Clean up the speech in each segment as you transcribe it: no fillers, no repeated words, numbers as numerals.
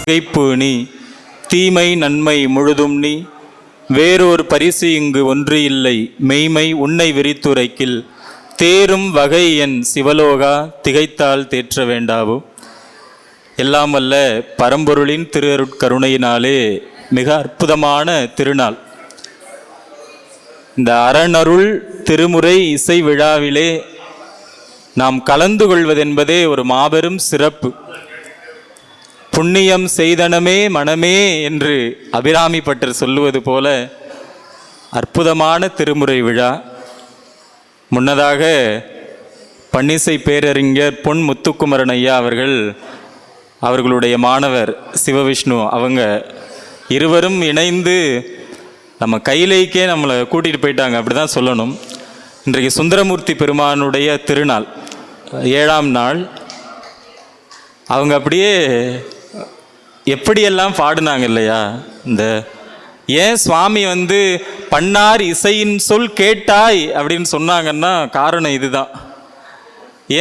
திகைப்பு நீ தீமை நன்மை முழுதும் நீ வேறொரு பரிசு இங்கு ஒன்று இல்லை மெய்மை உன்னை விரித்துரைக்கில் தேரும் வகை என் சிவலோகா திகைத்தால் தேற்ற வேண்டாவோ. எல்லாம் வல்ல பரம்பொருளின் திருஅருட்கருணையினாலே மிக அற்புதமான திருநாள். இந்த அரணருள் திருமுறை இசை விழாவிலே நாம் கலந்து கொள்வதென்பதே ஒரு மாபெரும் சிறப்பு. புண்ணியம் செய்தனமே மனமே என்று அபிராமி பட்டர் சொல்லுவது போல அற்புதமான திருமுறை விழா. முன்னதாக பன்னிசை பேரறிஞர் பொன் முத்துக்குமரன் ஐயா அவர்களுடைய மாணவர் சிவவிஷ்ணு அவங்க இருவரும் இணைந்து நம்ம கையிலேக்கே நம்மளை கூட்டிகிட்டு போயிட்டாங்க, அப்படி தான் சொல்லணும். இன்றைக்கு சுந்தரமூர்த்தி பெருமானுடைய திருநாள் 7ஆம் நாள். அவங்க அப்படியே எப்படியெல்லாம் பாடினாங்க இல்லையா. இந்த ஏன் சுவாமி பண்ணார் இசையின் சொல் கேட்டாய் அப்படின்னு சொன்னாங்கன்னா காரணம் இதுதான்.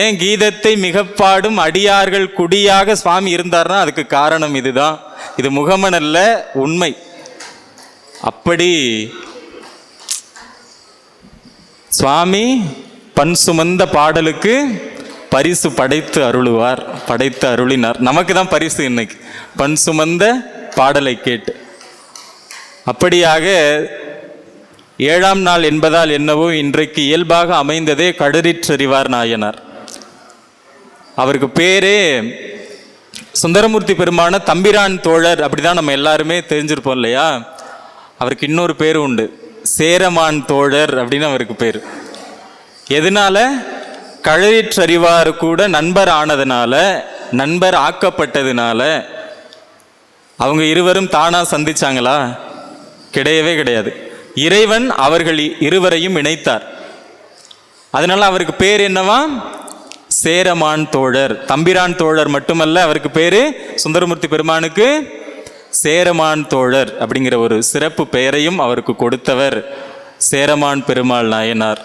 ஏன் கீதத்தை மிகப்பாடும் அடியார்கள் குடியாக சுவாமி இருந்தார்னா அதுக்கு காரணம் இதுதான். இது முகமன் அல்ல, உண்மை. அப்படி சுவாமி பண் சுமந்த பாடலுக்கு பரிசு படைத்து அருளினார். நமக்கு தான் பரிசு இன்னைக்கு, பண் சுமந்த பாடலை கேட்டு. அப்படியாக 7ஆம் நாள் என்பதால் என்னவோ இன்றைக்கு இயல்பாக அமைந்ததே கடறிற்றறிவார் நாயனார். அவருக்கு பேரே சுந்தரமூர்த்தி பெருமான தம்பிரான் தோழர், அப்படிதான் நம்ம எல்லாருமே தெரிஞ்சிருப்போம் இல்லையா. அவருக்கு இன்னொரு பேர் உண்டு, சேரமான் தோழர் அப்படின்னு அவருக்கு பேர். எதனால? கழறிற்றறிவார் கூட நண்பர் ஆனதுனால, நண்பர் ஆக்கப்பட்டதுனால. அவங்க இருவரும் தானா சந்திச்சாங்களா? கிடையவே கிடையாது. இறைவன் அவர்கள் இருவரையும் இணைத்தார். அதனால அவருக்கு பேர் என்னவா? சேரமான் தோழர். தம்பிரான் தோழர் மட்டுமல்ல, அவருக்கு பேரு சுந்தரமூர்த்தி பெருமானுக்கு சேரமான் தோழர் அப்படிங்கிற ஒரு சிறப்பு பெயரையும் அவருக்கு கொடுத்தவர் சேரமான் பெருமாள் நாயனார்.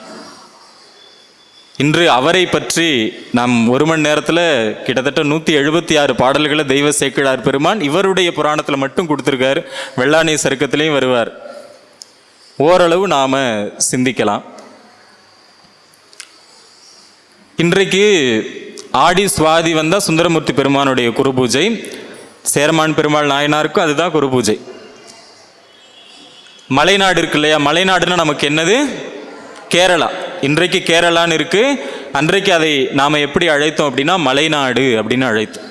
இன்று அவரை பற்றி நாம் 1 மணி நேரத்தில் கிட்டத்தட்ட 176 பாடல்களை தெய்வ சேக்கிழார் பெருமான் இவருடைய புராணத்தில் மட்டும் கொடுத்துருக்காரு. வெள்ளானை சருக்கத்திலையும் வருவார். ஓரளவு நாம் சிந்திக்கலாம். இன்றைக்கு ஆடி சுவாதி வந்தால் சுந்தரமூர்த்தி பெருமானுடைய குரு பூஜை, சேரமான் பெருமாள் நாயனாருக்கும் அதுதான் குரு பூஜை. மலைநாடு இருக்கு இல்லையா, மலைநாடுன்னா நமக்கு என்னது? கேரளா. இன்றைக்கு கேரளான்னு இருக்கு. அன்றைக்கு அதை நாம் எப்படி அழைத்தோம் அப்படின்னா மலைநாடு அப்படின்னு அழைத்தோம்.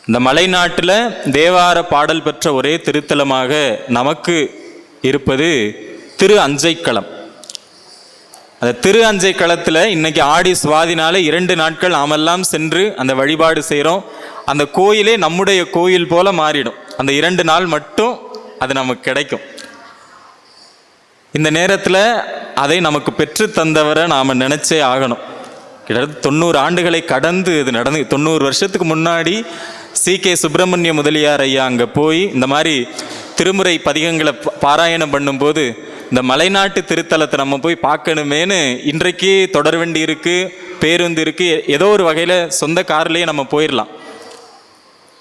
இந்த மலைநாட்டில் தேவார பாடல் பெற்ற ஒரே திருத்தலமாக நமக்கு இருப்பது திரு அஞ்சைக்களம். அந்த திரு அஞ்சைக்களத்தில் இன்னைக்கு ஆடி சுவாதினால 2 நாட்கள் நாமெல்லாம் சென்று அந்த வழிபாடு செய்கிறோம். அந்த கோயிலே நம்முடைய கோயில் போல மாறிடும். அந்த 2 நாள் மட்டும் அது நமக்கு கிடைக்கும். இந்த நேரத்தில் அதை நமக்கு பெற்று தந்தவரை நாம் நினச்சே ஆகணும். கிட்டத்தட்ட 90 ஆண்டுகளை கடந்து இது நடந்து 90 வருஷத்துக்கு முன்னாடி C.K. சுப்பிரமணிய முதலியார் ஐயா அங்கே போய் இந்த மாதிரி திருமுறை பதிகங்களை பாராயணம் பண்ணும்போது இந்த மலைநாட்டு திருத்தலத்தை நம்ம போய் பார்க்கணுமேனு, இன்றைக்கு தொடர்வண்டி இருக்குது, பேருந்து இருக்குது, ஏதோ ஒரு வகையில் சொந்த கார்லேயே நம்ம போயிடலாம்.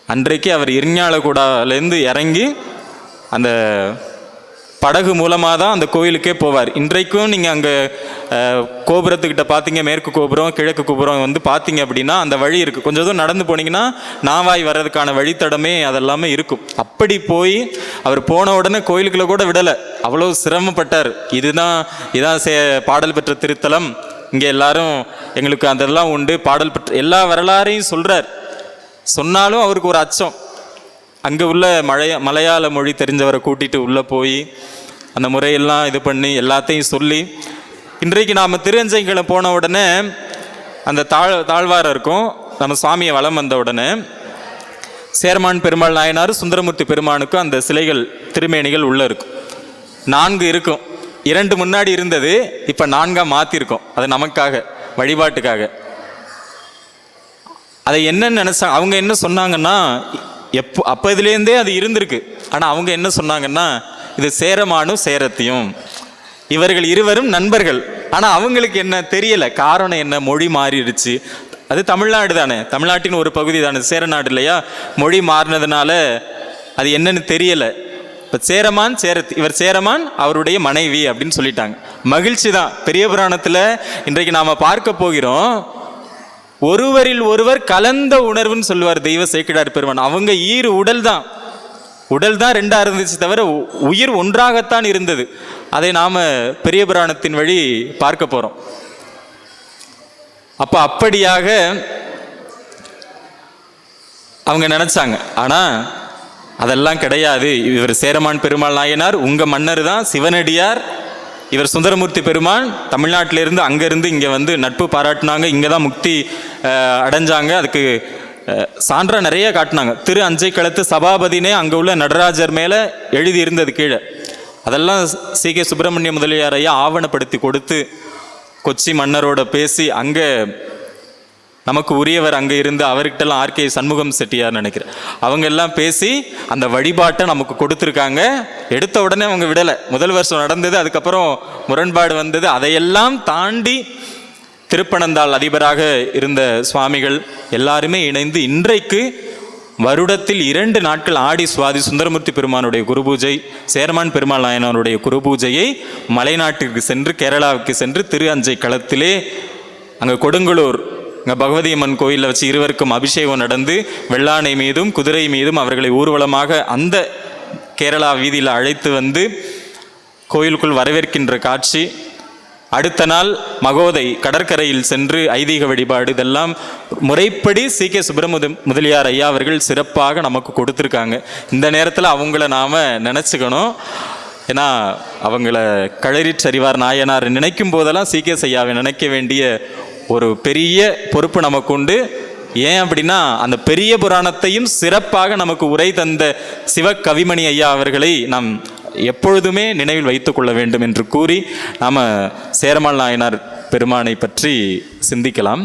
அன்றைக்கு அவர் இரிஞாலக்கூடாலேருந்து இறங்கி அந்த படகு மூலமாக தான் அந்த கோயிலுக்கே போவார். இன்றைக்கும் நீங்கள் அங்கே கோபுரத்துக்கிட்ட பார்த்தீங்க, மேற்கு கோபுரம் கிழக்கு கோபுரம் பார்த்தீங்க அப்படின்னா அந்த வழி இருக்குது. கொஞ்சம் தூரம் நடந்து போனீங்கன்னா நாவாய் வர்றதுக்கான வழித்தடமே அதெல்லாமே இருக்கும். அப்படி போய் அவர் போன உடனே கோயிலுக்குள்ள கூட விடலை, அவ்வளோ சிரமப்பட்டார். இதான் பாடல் பெற்ற திருத்தலம், இங்கே எல்லாரும் எங்களுக்கு அதெல்லாம் உண்டு, பாடல் பெற்ற எல்லா வரலாறையும் சொல்கிறார். சொன்னாலும் அவருக்கு ஒரு அச்சம். அங்கே உள்ள மலையாள மொழி தெரிஞ்சவரை கூட்டிகிட்டு உள்ளே போய் அந்த முறையெல்லாம் இது பண்ணி எல்லாத்தையும் சொல்லி, இன்றைக்கு நாம் திருஅஞ்சைக்களம் போன உடனே அந்த தாழ்வாரம் இருக்கும். நம்ம சுவாமியை வலம் வந்த உடனே சேரமான் பெருமாள் நாயனார் சுந்தரமூர்த்தி பெருமானுக்கும் அந்த சிலைகள் திருமேனிகள் உள்ளே இருக்கும். 4 இருக்கும். 2 முன்னாடி இருந்தது, இப்போ 4ஆக மாற்றிருக்கோம். அது நமக்காக, வழிபாட்டுக்காக. அதை என்னன்னு நினச்சாங்க, அவங்க என்ன சொன்னாங்கன்னா, அப்போ இதுலேருந்தே அது இருந்திருக்கு. ஆனால் அவங்க என்ன சொன்னாங்கன்னா, இது சேரமானும் சேரத்தையும், இவர்கள் இருவரும் நண்பர்கள். ஆனால் அவங்களுக்கு என்ன தெரியலை, காரணம் என்ன, மொழி மாறிடுச்சு. அது தமிழ்நாடு தானே, தமிழ்நாட்டின் ஒரு பகுதி தானே, சேரநாடு இல்லையா? மொழி மாறினதுனால அது என்னன்னு தெரியலை. இப்போ சேரமான் இவர் சேரமான் அவருடைய மனைவி அப்படின்னு சொல்லிட்டாங்க. மகிழ்ச்சி தான். பெரிய புராணத்தில் இன்றைக்கு நாம் பார்க்க போகிறோம், ஒருவரில் ஒருவர் கலந்த உணர்வுன்னு சொல்லுவார் தெய்வ சேக்கிழார் பெருமான். அவங்க உடல் தான் ரெண்டாக இருந்துச்சு தவிர உயிர் ஒன்றாகத்தான் இருந்தது. அதை நாம் பெரிய புராணத்தின் வழி பார்க்க போகிறோம். அப்போ அப்படியாக அவங்க நினச்சாங்க. ஆனால் அதெல்லாம் கிடையாது. இவர் சேரமான் பெருமாள் நாயனார் உங்கள் மன்னர் தான், சிவனடியார். இவர் சுந்தரமூர்த்தி பெருமான் தமிழ்நாட்டிலேருந்து அங்கேருந்து இங்கே வந்து நட்பு பாராட்டினாங்க, இங்கே தான் முக்தி அடைஞ்சாங்க. அதுக்கு சான்றாக நிறைய காட்டினாங்க. திரு அஞ்சை களத்து சபாபதினே அங்கே உள்ள நடராஜர் மேலே எழுதி இருந்தது கீழே. அதெல்லாம் சி.கே. சுப்பிரமணிய முதலியார் ஐயா ஆவணப்படுத்தி கொடுத்து கொச்சி மன்னரோட பேசி அங்கே நமக்கு உரியவர் அங்கே இருந்து அவர்கிட்டலாம் ஆர்கே சண்முகம் செட்டியார் நினைக்கிறேன், அவங்க எல்லாம் பேசி அந்த வழிபாட்டை நமக்கு கொடுத்துருக்காங்க. எடுத்த உடனே அவங்க விடலை. முதல் வருஷம் நடந்தது, அதுக்கப்புறம் முரண்பாடு வந்தது. அதையெல்லாம் தாண்டி திருப்பனந்தாள் அதிபராக இருந்த சுவாமிகள் எல்லாருமே இணைந்து இன்றைக்கு வருடத்தில் 2 நாட்கள் ஆடி சுவாதி சுந்தரமூர்த்தி பெருமானுடைய குருபூஜை, சேரமான் பெருமாள் நாயனாருடைய குருபூஜையை மலைநாட்டிற்கு சென்று கேரளாவுக்கு சென்று திரு அஞ்சை களத்திலே அங்கே கொடுங்கலூர் அங்கே பகவதி அம்மன் கோயிலில் வச்சு இருவருக்கும் அபிஷேகம் நடந்து வெள்ளானை மீதும் குதிரை மீதும் அவர்களை ஊர்வலமாக அந்த கேரளா வீதியில் அழைத்து வந்து கோயிலுக்குள் வரவேற்கின்ற காட்சி. அடுத்த நாள் மகோதை கடற்கரையில் சென்று ஐதீக வழிபாடு, இதெல்லாம் முறைப்படி சி.கே. முதலியார் ஐயா அவர்கள் சிறப்பாக நமக்கு கொடுத்துருக்காங்க. இந்த நேரத்தில் அவங்கள நாம் நினச்சிக்கணும். ஏன்னா அவங்கள களரிச்சரிவார் நாயனார் நினைக்கும் போதெல்லாம் சி.கே. ஐயாவை நினைக்க வேண்டிய ஒரு பெரிய பொறுப்பு நமக்கு உண்டு. ஏன் அப்படின்னா அந்த பெரிய புராணத்தையும் சிறப்பாக நமக்கு உரை தந்த சிவகவிமணி ஐயா அவர்களை நாம் எப்பொழுதுமே நினைவில் வைத்து கொள்ள வேண்டும் என்று கூறி நாம் சேரமான் நாயனார் பெருமானை பற்றி சிந்திக்கலாம்.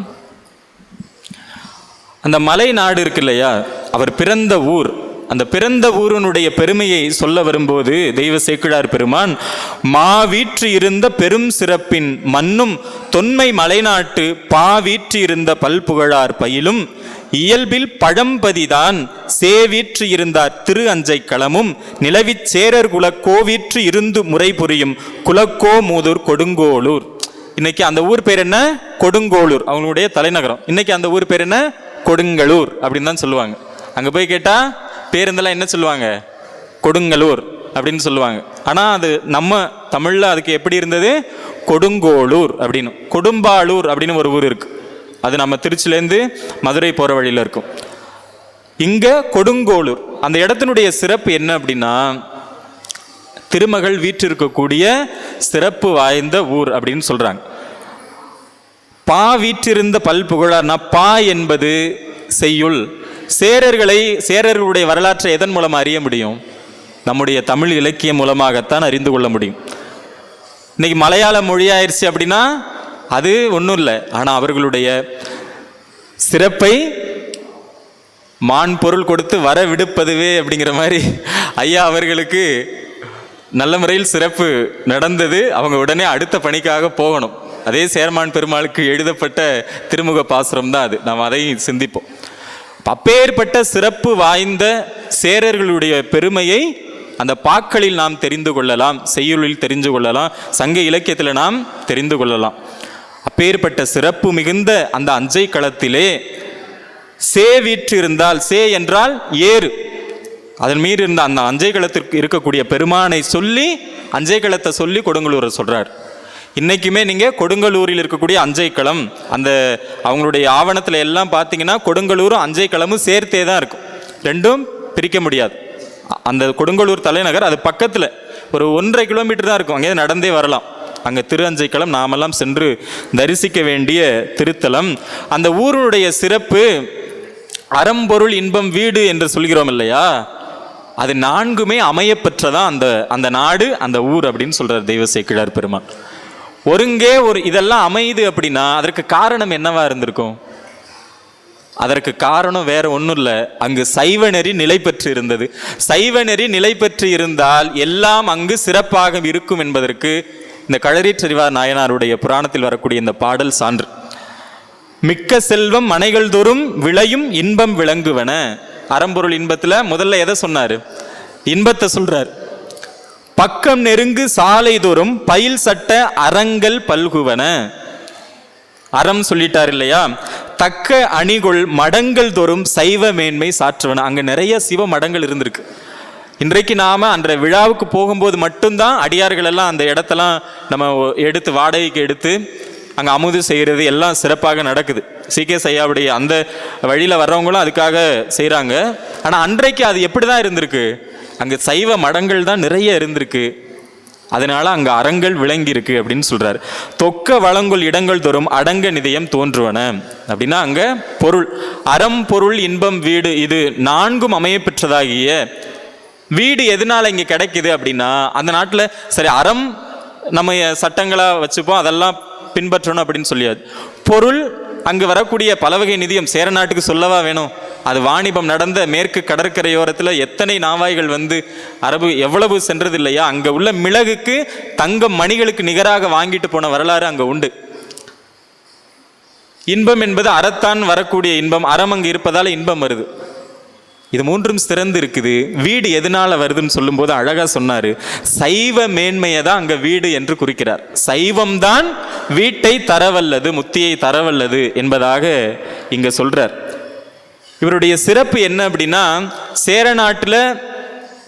அந்த மலை நாடு இருக்கு இல்லையா, அவர் பிறந்த ஊர், அந்த பிறந்த ஊரினுடைய பெருமையை சொல்ல வரும்போது தெய்வ சேக்கிழார் பெருமான் மாவீற்று இருந்த பெரும் சிறப்பின் மண்ணும் தொன்மை மலைநாட்டு பாவீற்று இருந்த பல்புகழார் பயிலும் இயல்பில் பழம்பதிதான் சேவீற்று இருந்தார் திரு அஞ்சை களமும் நிலவிச் சேரர் குலக்கோவீற்று இருந்து முறை புரியும் குலக்கோ மூதூர் கொடுங்கோளூர். இன்னைக்கு அந்த ஊர் பேர் என்ன? கொடுங்கோளூர், அவங்களுடைய தலைநகரம். இன்னைக்கு அந்த ஊர் பேர் என்ன? கொடுங்கலூர் அப்படின்னு தான் சொல்லுவாங்க. அங்கே போய் கேட்டால் பேருந்தெல்லாம் என்ன சொல்லுவாங்க? கொடுங்கலூர் அப்படின்னு சொல்லுவாங்க. ஆனால் அது நம்ம தமிழில் அதுக்கு எப்படி இருந்தது? கொடுங்கோளூர் அப்படின்னு. கொடும்பாளூர் அப்படின்னு ஒரு ஊர் இருக்குது, அது நம்ம திருச்சிலேருந்து மதுரை போகிற வழியில் இருக்கும். இங்கே கொடுங்கோளூர், அந்த இடத்தினுடைய சிறப்பு என்ன அப்படின்னா திருமகள் வீற்றிருக்கக்கூடிய சிறப்பு வாய்ந்த ஊர் அப்படின்னு சொல்கிறாங்க. பா வீற்றிருந்த பல்புகழார்னா பா என்பது செய்யுள். சேரர்களுடைய வரலாற்றை எதன் மூலம் அறிய முடியும்? நம்முடைய தமிழ் இலக்கியம் மூலமாகத்தான் அறிந்து கொள்ள முடியும். இன்னைக்கு மலையாள மொழியாயிருச்சு அப்படின்னா அது ஒன்றும் இல்லை. ஆனால் அவர்களுடைய சிறப்பை மான் பொருள் கொடுத்து வர விடுப்பதுவே அப்படிங்கிற மாதிரி ஐயா அவர்களுக்கு நல்ல முறையில் சிறப்பு நடந்தது. அவங்க உடனே அடுத்த பணிக்காக போகணும். அதே சேரமான் பெருமாளுக்கு எழுதப்பட்ட திருமுக பாசுரம் தான் அது. நாம் அதையும் சிந்திப்போம். அப்பேற்பட்ட சிறப்பு வாய்ந்த சேரர்களுடைய பெருமையை அந்த பாக்களில் நாம் தெரிந்து கொள்ளலாம், செய்யுளில் தெரிந்து கொள்ளலாம், சங்க இலக்கியத்தில் நாம் தெரிந்து கொள்ளலாம். அப்பேற்பட்ட சிறப்பு மிகுந்த அந்த அஞ்சை களத்திலே சே வீற்று இருந்தால், சே என்றால் ஏறு, அதன் மீது இருந்த அந்த அஞ்சை களத்திற்கு இருக்கக்கூடிய பெருமானை சொல்லி அஞ்சை களத்தை சொல்லி கொடுங்கலூரை சொல்றார். இன்னைக்குமே நீங்கள் கொடுங்கலூரில் இருக்கக்கூடிய அஞ்சை களம், அந்த அவங்களுடைய ஆவணத்தில் எல்லாம் பார்த்தீங்கன்னா கொடுங்கலூரும் அஞ்சை களமும் சேர்த்தே தான் இருக்கும், ரெண்டும் பிரிக்க முடியாது. அந்த கொடுங்கலூர் தலைநகர் அது பக்கத்தில் ஒரு 1.5 கிலோமீட்டர் தான் இருக்கும், அங்கே நடந்தே வரலாம். அங்கே திரு அஞ்சை களம் நாமெல்லாம் சென்று தரிசிக்க வேண்டிய திருத்தலம். அந்த ஊருடைய சிறப்பு அறம்பொருள் இன்பம் வீடு என்று சொல்கிறோம் இல்லையா, அது 4மே அமையப்பெற்றதான் அந்த நாடு அந்த ஊர் அப்படின்னு சொல்றார் தெய்வ சேக்கிழார் பெருமான். ஒருங்கே இதெல்லாம் அமையுது அப்படின்னா அதற்கு காரணம் என்னவா இருந்திருக்கும்? அதற்கு காரணம் வேற ஒன்றும் இல்லை, அங்கு சைவ நெறி நிலை பெற்று இருந்தது. சைவ நெறி நிலை பெற்று இருந்தால் எல்லாம் அங்கு சிறப்பாக இருக்கும் என்பதற்கு இந்த களரிச்சரிவார் நாயனாருடைய புராணத்தில் வரக்கூடிய இந்த பாடல் சான்று. மிக்க செல்வம் மனைகள் தோறும் விளையும் இன்பம் விளங்குவன. அறம்பொருள் இன்பத்துல முதல்ல எதை சொன்னாரு? இன்பத்தை சொல்றார். பக்கம் நெருங்கு சாலை தோறும் பயில் சட்ட அறங்கள் பல்குவன. அறம் சொல்லிட்டார் இல்லையா? தக்க அணிகொள் மடங்கள் தோறும் சைவ மேன்மை சாற்றுவன. அங்க நிறைய சிவ மடங்கள் இருந்திருக்கு. இன்றைக்கு நாம அன்றைய விழாவுக்கு போகும்போது மட்டும்தான் அடியார்கள் எல்லாம் அந்த இடத்தெல்லாம் நம்ம எடுத்து வாடகைக்கு எடுத்து அங்கே அமுது செய்கிறது எல்லாம் சிறப்பாக நடக்குது. சீகேஸ் ஐயாவுடைய அந்த வழியில் வர்றவங்களும் அதுக்காக செய்கிறாங்க. ஆனால் அன்றைக்கு அது எப்படி தான் இருந்திருக்கு? அங்கே சைவ மடங்கள் தான் நிறைய இருந்திருக்கு. அதனால அங்கே அறங்கள் விளங்கி இருக்கு அப்படின்னு சொல்றாரு. தொக்க வளங்குள் இடங்கள் தோறும் அடங்க நிதயம் தோன்றுவன அப்படின்னா அங்கே பொருள், அறம் பொருள் இன்பம் வீடு, இது நான்கும் அமைய பெற்றதாகிய வீடு எதனால இங்கே கிடைக்குது அப்படின்னா, அந்த நாட்டில் சரி அறம் நம்ம சட்டங்களா வச்சுப்போம், அதெல்லாம் பின்பற்றணும் அப்படின்னு சொல்லியாது. பொருள் அங்கு வரக்கூடிய பலவகை நிதியம் சேர நாட்டுக்கு சொல்லவா வேணும்? அது வாணிபம் நடந்த மேற்கு கடற்கரையோரத்தில் எத்தனை நாவாய்கள் வந்து அரபு எவ்வளவு சென்றது இல்லையா? அங்கே உள்ள மிளகுக்கு தங்கம் மணிகளுக்கு நிகராக வாங்கிட்டு போன வரலாறு அங்கே உண்டு. இன்பம் என்பது அறத்தான் வரக்கூடிய இன்பம், அறம் அங்கு இருப்பதால் இன்பம் வருது. இது மூன்றும் சிறந்து இருக்குது. வீடு எதனால வருதுன்னு சொல்லும் போது அழகா சொன்னாரு, சைவ மேன்மையை தான் அங்க வீடு என்று குறிக்கிறார். சைவம் தான் வீட்டை தரவல்லது, முத்தியை தரவல்லது என்பதாக இங்க சொல்றார். இவருடைய சிறப்பு என்ன அப்படின்னா, சேர நாட்டுல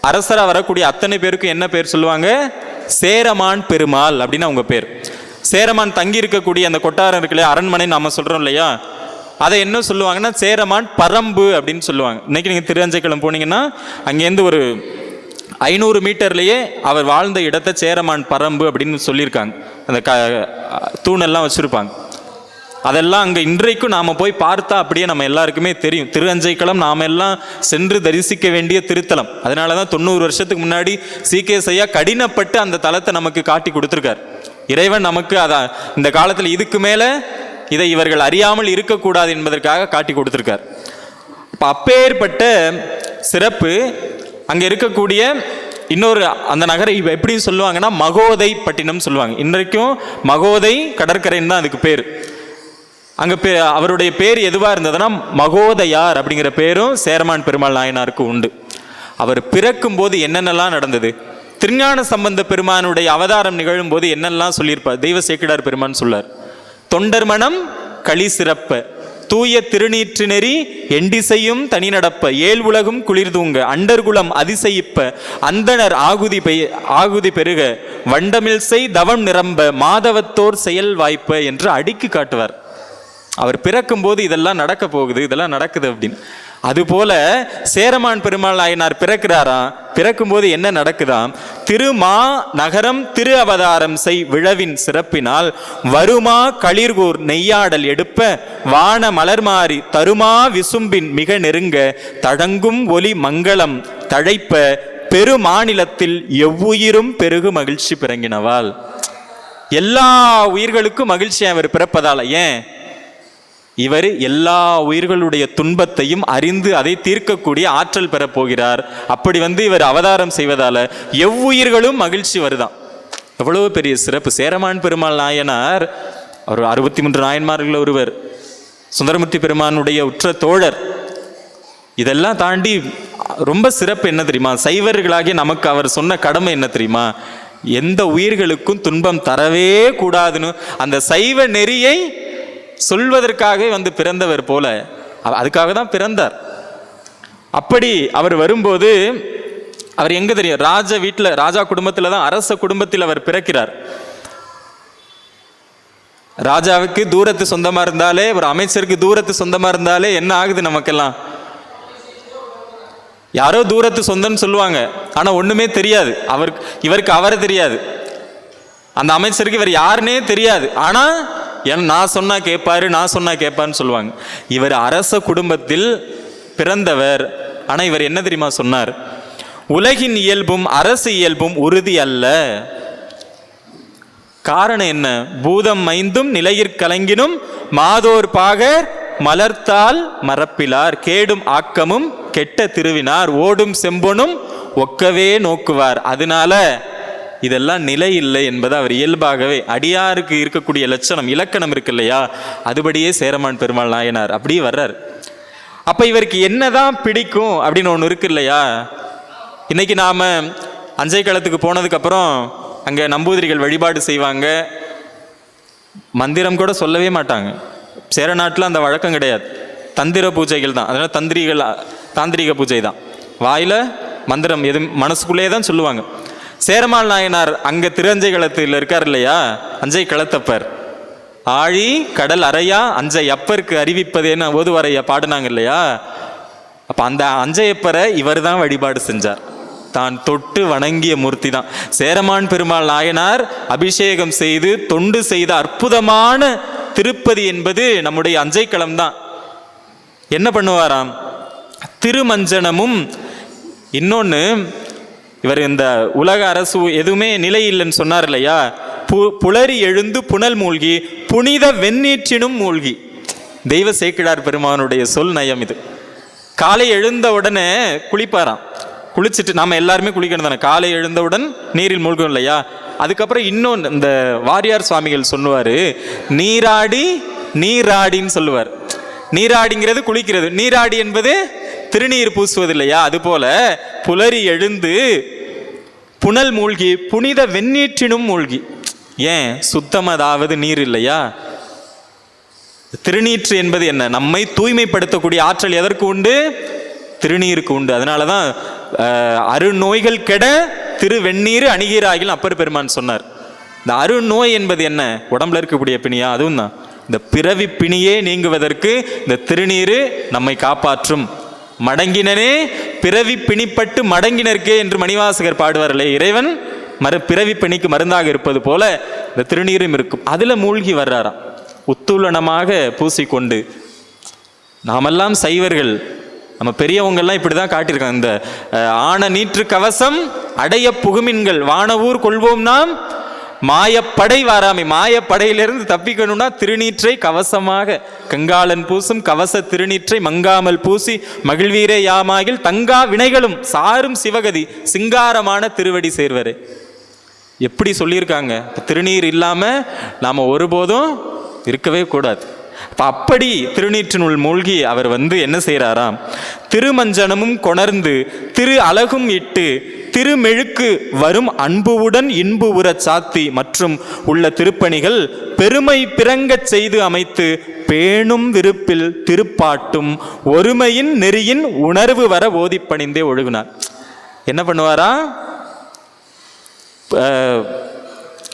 அரசரா வரக்கூடிய அத்தனை பேருக்கும் என்ன பேர் சொல்லுவாங்க? சேரமான் பெருமாள் அப்படின்னு அவங்க பேர். சேரமான் தங்கி இருக்கக்கூடிய அந்த கொட்டாரம் இருக்குல்லையா, அரண்மனை நாம சொல்றோம் இல்லையா, அதை என்ன சொல்லுவாங்கன்னா சேரமான் பரம்பு அப்படின்னு சொல்லுவாங்க. இன்னைக்கு நீங்கள் திருவஞ்சைக்குளம் போனீங்கன்னா அங்கேருந்து ஒரு 500 மீட்டர்லேயே அவர் வாழ்ந்த இடத்தை சேரமான் பரம்பு அப்படின்னு சொல்லியிருக்காங்க. அந்த தூணெல்லாம் வச்சுருப்பாங்க. அதெல்லாம் அங்கே இன்றைக்கும் நாம் போய் பார்த்தா அப்படியே நம்ம எல்லாருக்குமே தெரியும். திருவஞ்சைக்குளம் நாம் எல்லாம் சென்று தரிசிக்க வேண்டிய திருத்தலம். அதனால தான் 90 வருஷத்துக்கு முன்னாடி சீகேஸ் ஐயா கடினப்பட்டு அந்த தலத்தை நமக்கு காட்டி கொடுத்துருக்கார். இறைவன் நமக்கு அதான் இந்த காலத்தில் இதுக்கு மேலே இதை இவர்கள் அறியாமல் இருக்கக்கூடாது என்பதற்காக காட்டி கொடுத்திருக்கார். இப்போ அப்பேற்பட்ட சிறப்பு அங்கே இருக்கக்கூடிய இன்னொரு அந்த நகரை எப்படி சொல்லுவாங்கன்னா மகோதை பட்டினம் சொல்லுவாங்க. இன்றைக்கும் மகோதை கடற்கரைன்னு தான் அதுக்கு பேர். அங்கே அவருடைய பேர் எதுவாக இருந்ததுன்னா மகோதையார் அப்படிங்கிற பேரும் சேரமான் பெருமாள் நாயனாருக்கு உண்டு. அவர் பிறக்கும் போது என்னென்னலாம் நடந்தது, திருஞான சம்பந்த பெருமானுடைய அவதாரம் நிகழும் போது என்னெல்லாம் சொல்லியிருப்பார். தெய்வ சேக்கிடார் பெருமான் சொல்லார், தொண்டர் மனம் களி சிறப்ப தூய திருநீற்று நெறி எண்டிசையும் தனி நடப்ப ஏழ் உலகும் குளிர்தூங்க அண்டர்குலம் அதிசயிப்ப அந்தனர் ஆகுதி பெருக வண்டமில் செய் தவம் நிரம்ப மாதவத்தோர் செயல் வாய்ப்ப என்று அடுக்கி காட்டுவார். அவர் பிறக்கும் போது இதெல்லாம் நடக்க போகுது, இதெல்லாம் நடக்குது அப்படின்னு. அதுபோல சேரமான் பெருமாள் நாயனார் பிறக்கிறாராம். பிறக்கும் போது என்ன நடக்குதாம்? திருமா நகரம் திரு அவதாரம் செய் விழவின் சிறப்பினால் வருமா களிர்கூர் நெய்யாடல் எடுப்ப வான மலர்மாறி தருமா விசும்பின் மிக நெருங்க தடங்கும் ஒலி மங்களம் தழைப்ப பெருமாநிலத்தில் எவ்வுயிரும் பெருகு மகிழ்ச்சி பிறங்கினவாள். எல்லா உயிர்களுக்கும் மகிழ்ச்சி அவர் பிறப்பதால. ஏன்? இவர் எல்லா உயிர்களுடைய துன்பத்தையும் அறிந்து அதை தீர்க்கக்கூடிய ஆற்றல் பெறப் போகிறார். அப்படி இவர் அவதாரம் செய்வதால எவ்வுயிர்களும் மகிழ்ச்சி வருதான். எவ்வளவு பெரிய சிறப்பு! சேரமான் பெருமாள் நாயனார் அவர் 63 நாயன்மார்கள் ஒருவர், சுந்தரமூர்த்தி பெருமானுடைய உற்ற தோழர். இதெல்லாம் தாண்டி ரொம்ப சிறப்பு என்ன தெரியுமா? சைவர்களாகிய நமக்கு அவர் சொன்ன கடமை என்ன தெரியுமா? எந்த உயிர்களுக்கும் துன்பம் தரவே கூடாதுன்னு அந்த சைவ நெறியை சொல்வதற்காக பிறந்தவர் போல, அதுக்காக தான் பிறந்தார். அப்படி அவர் வரும்போது அவர் எங்க தெரியும்? ராஜ வீட்டில், ராஜா குடும்பத்தில் தான், அரச குடும்பத்தில் அவர் பிறக்கிறார். ராஜாவுக்கு தூரத்து சொந்தமா இருந்தாலே, ஒரு அமைச்சருக்கு தூரத்து சொந்தமா இருந்தாலே என்ன ஆகுது நமக்கெல்லாம்? யாரோ தூரத்து சொந்தம்னு சொல்லுவாங்க, ஆனா ஒண்ணுமே தெரியாது. இவருக்கு அவரை தெரியாது, அந்த அமைச்சருக்கு இவர் யாருன்னே தெரியாது. ஆனா நான் சொன்னா கேட்பாரு, நான் சொன்னா கேட்பாருன்னு சொல்லுவாங்க. இவர் அரச குடும்பத்தில் பிறந்தவர். ஆனா இவர் என்ன தெரியுமா சொன்னார்? உலகின் இயல்பும் அரசு இயல்பும் உறுதி அல்ல. காரணம் என்ன? பூதம் மைந்தும் நிலையிற் கலங்கினும் மாதோர் பாகர் மலர்த்தால் மறப்பிலார் கேடும் ஆக்கமும் கெட்ட திருவினார் ஓடும் செம்பொனும் ஒக்கவே நோக்குவார். அதனால இதெல்லாம் நிலை இல்லை என்பது அவர் இயல்பாகவே அடியாருக்கு இருக்கக்கூடிய லட்சணம் இலக்கணம் இருக்கு இல்லையா, அதுபடியே சேரமான் பெருமாள் நாயனார் அப்படியே வர்றார். அப்போ இவருக்கு என்னதான் பிடிக்கும் அப்படின்னு ஒன்று இருக்கு இல்லையா. இன்னைக்கு நாம் அஞ்சை களத்துக்கு போனதுக்கப்புறம் அங்கே நம்பூதிரிகள் வழிபாடு செய்வாங்க, மந்திரம் கூட சொல்லவே மாட்டாங்க. சேர நாட்டில் அந்த வழக்கம் கிடையாது, தந்திர பூஜைகள் தான். அதனால் தாந்திரிக பூஜை தான், வாயில் மந்திரம் எது மனசுக்குள்ளே தான் சொல்லுவாங்க. சேரமான் நாயனார் அங்கே திருஅஞ்சை களத்தில் இருக்கார் இல்லையா, அஞ்சை களத்தப்பர் ஆழி கடல் அறையா அஞ்சை அப்பருக்கு அறிவிப்பதேன்னு ஓதுவரையா பாடினாங்க இல்லையா. அப்போ அந்த அஞ்சையப்பரை இவர் தான் வழிபாடு செஞ்சார், தான் தொட்டு வணங்கிய மூர்த்தி தான் சேரமான் பெருமாள் நாயனார். அபிஷேகம் செய்து தொண்டு செய்த அற்புதமான திருப்பதி என்பது நம்முடைய அஞ்சைக்களம் தான். என்ன பண்ணுவாராம், திருமஞ்சனமும் இன்னொன்று, இவர் இந்த உலக அரசு எதுவுமே நிலை இல்லைன்னு சொன்னார் இல்லையா, புலரி எழுந்து புனல் மூழ்கி புனித வெந்நீற்றினும் மூழ்கி. தெய்வ சேக்கிழார் பெருமானுடைய சொல் நயம் இது. காலை எழுந்த உடனே குளிப்பாராம், குளிச்சுட்டு நாம் எல்லாருமே குளிக்கணும் தானே, காலை எழுந்தவுடன் நீரில் மூழ்கும் இல்லையா. அதுக்கப்புறம் இன்னொன்று இந்த வாரியார் சுவாமிகள் சொல்லுவார், நீராடின்னு சொல்லுவார். நீராடிங்கிறது குளிக்கிறது, நீராடி என்பது திருநீர் பூசுவது இல்லையா. அதுபோல புலரி எழுந்து புனல் மூழ்கி புனித வெந்நீற்றினும் மூழ்கி. ஏன் சுத்தமதாவது நீர் இல்லையா. திருநீற்று என்பது என்ன, நம்மை தூய்மைப்படுத்தக்கூடிய ஆற்றல் எதற்கு உண்டு, திருநீருக்கு உண்டு. அதனால தான் அருநோய்கள் கெட திருவெண்ணீர் அணிகீராகில் அப்பர் பெருமான் சொன்னார். இந்த அருநோய் என்பது என்ன, உடம்புல இருக்கக்கூடிய பிணியா, அதுவும் தான். இந்த பிறவி பிணியே நீங்குவதற்கு இந்த திருநீர் நம்மை காப்பாற்றும். மடங்கினனே பிறவி பிணிப்பட்டு மடங்கினருக்கே என்று மணிவாசகர் பாடுவார்களே, இறைவன் பிறவி பிணிக்கு மருந்தாக இருப்பது போல இந்த திருநீரும் இருக்கும். அதில் மூழ்கி வர்றாராம், உத்துலனமாக பூசிக்கொண்டு. நாமெல்லாம் சைவர்கள், நம்ம பெரியவங்கள்லாம் இப்படி தான் காட்டியிருக்காங்க. இந்த ஆன நீற்று கவசம் அடைய புகுமின்கள் வானவூர் கொள்வோம் நாம் மாயப்படை வாராமை. மாயப்படையிலிருந்து தப்பிக்கணும்னா திருநீற்றை கவசமாக, கங்காளன் பூசும் கவச திருநீற்றை மங்காமல் பூசி மகிழ்வீரே யாமாகில் தங்கா வினைகளும் சாரும் சிவகதி சிங்காரமான திருவடி சேர்வரே. எப்படி சொல்லியிருக்காங்க. திருநீர் இல்லாமல் நாம் ஒருபோதும் இருக்கவே கூடாது. அப்படி திருநீற்றினுள் மூழ்கி அவர் என்ன செய்கிறாராம், திருமஞ்சனமும் கொணர்ந்து திரு அழகும் இட்டு திருமெழுக்கு வரும் அன்புவுடன் இன்பு உற சாத்தி மற்றும் உள்ள திருப்பணிகள் பெருமை பிறங்கச் செய்து அமைத்து பேணும் விருப்பில் திருப்பாட்டும் ஒருமையின் நெறியின் உணர்வு வர ஓதிப்பணிந்தே ஒழுகுனார். என்ன பண்ணுவாரா,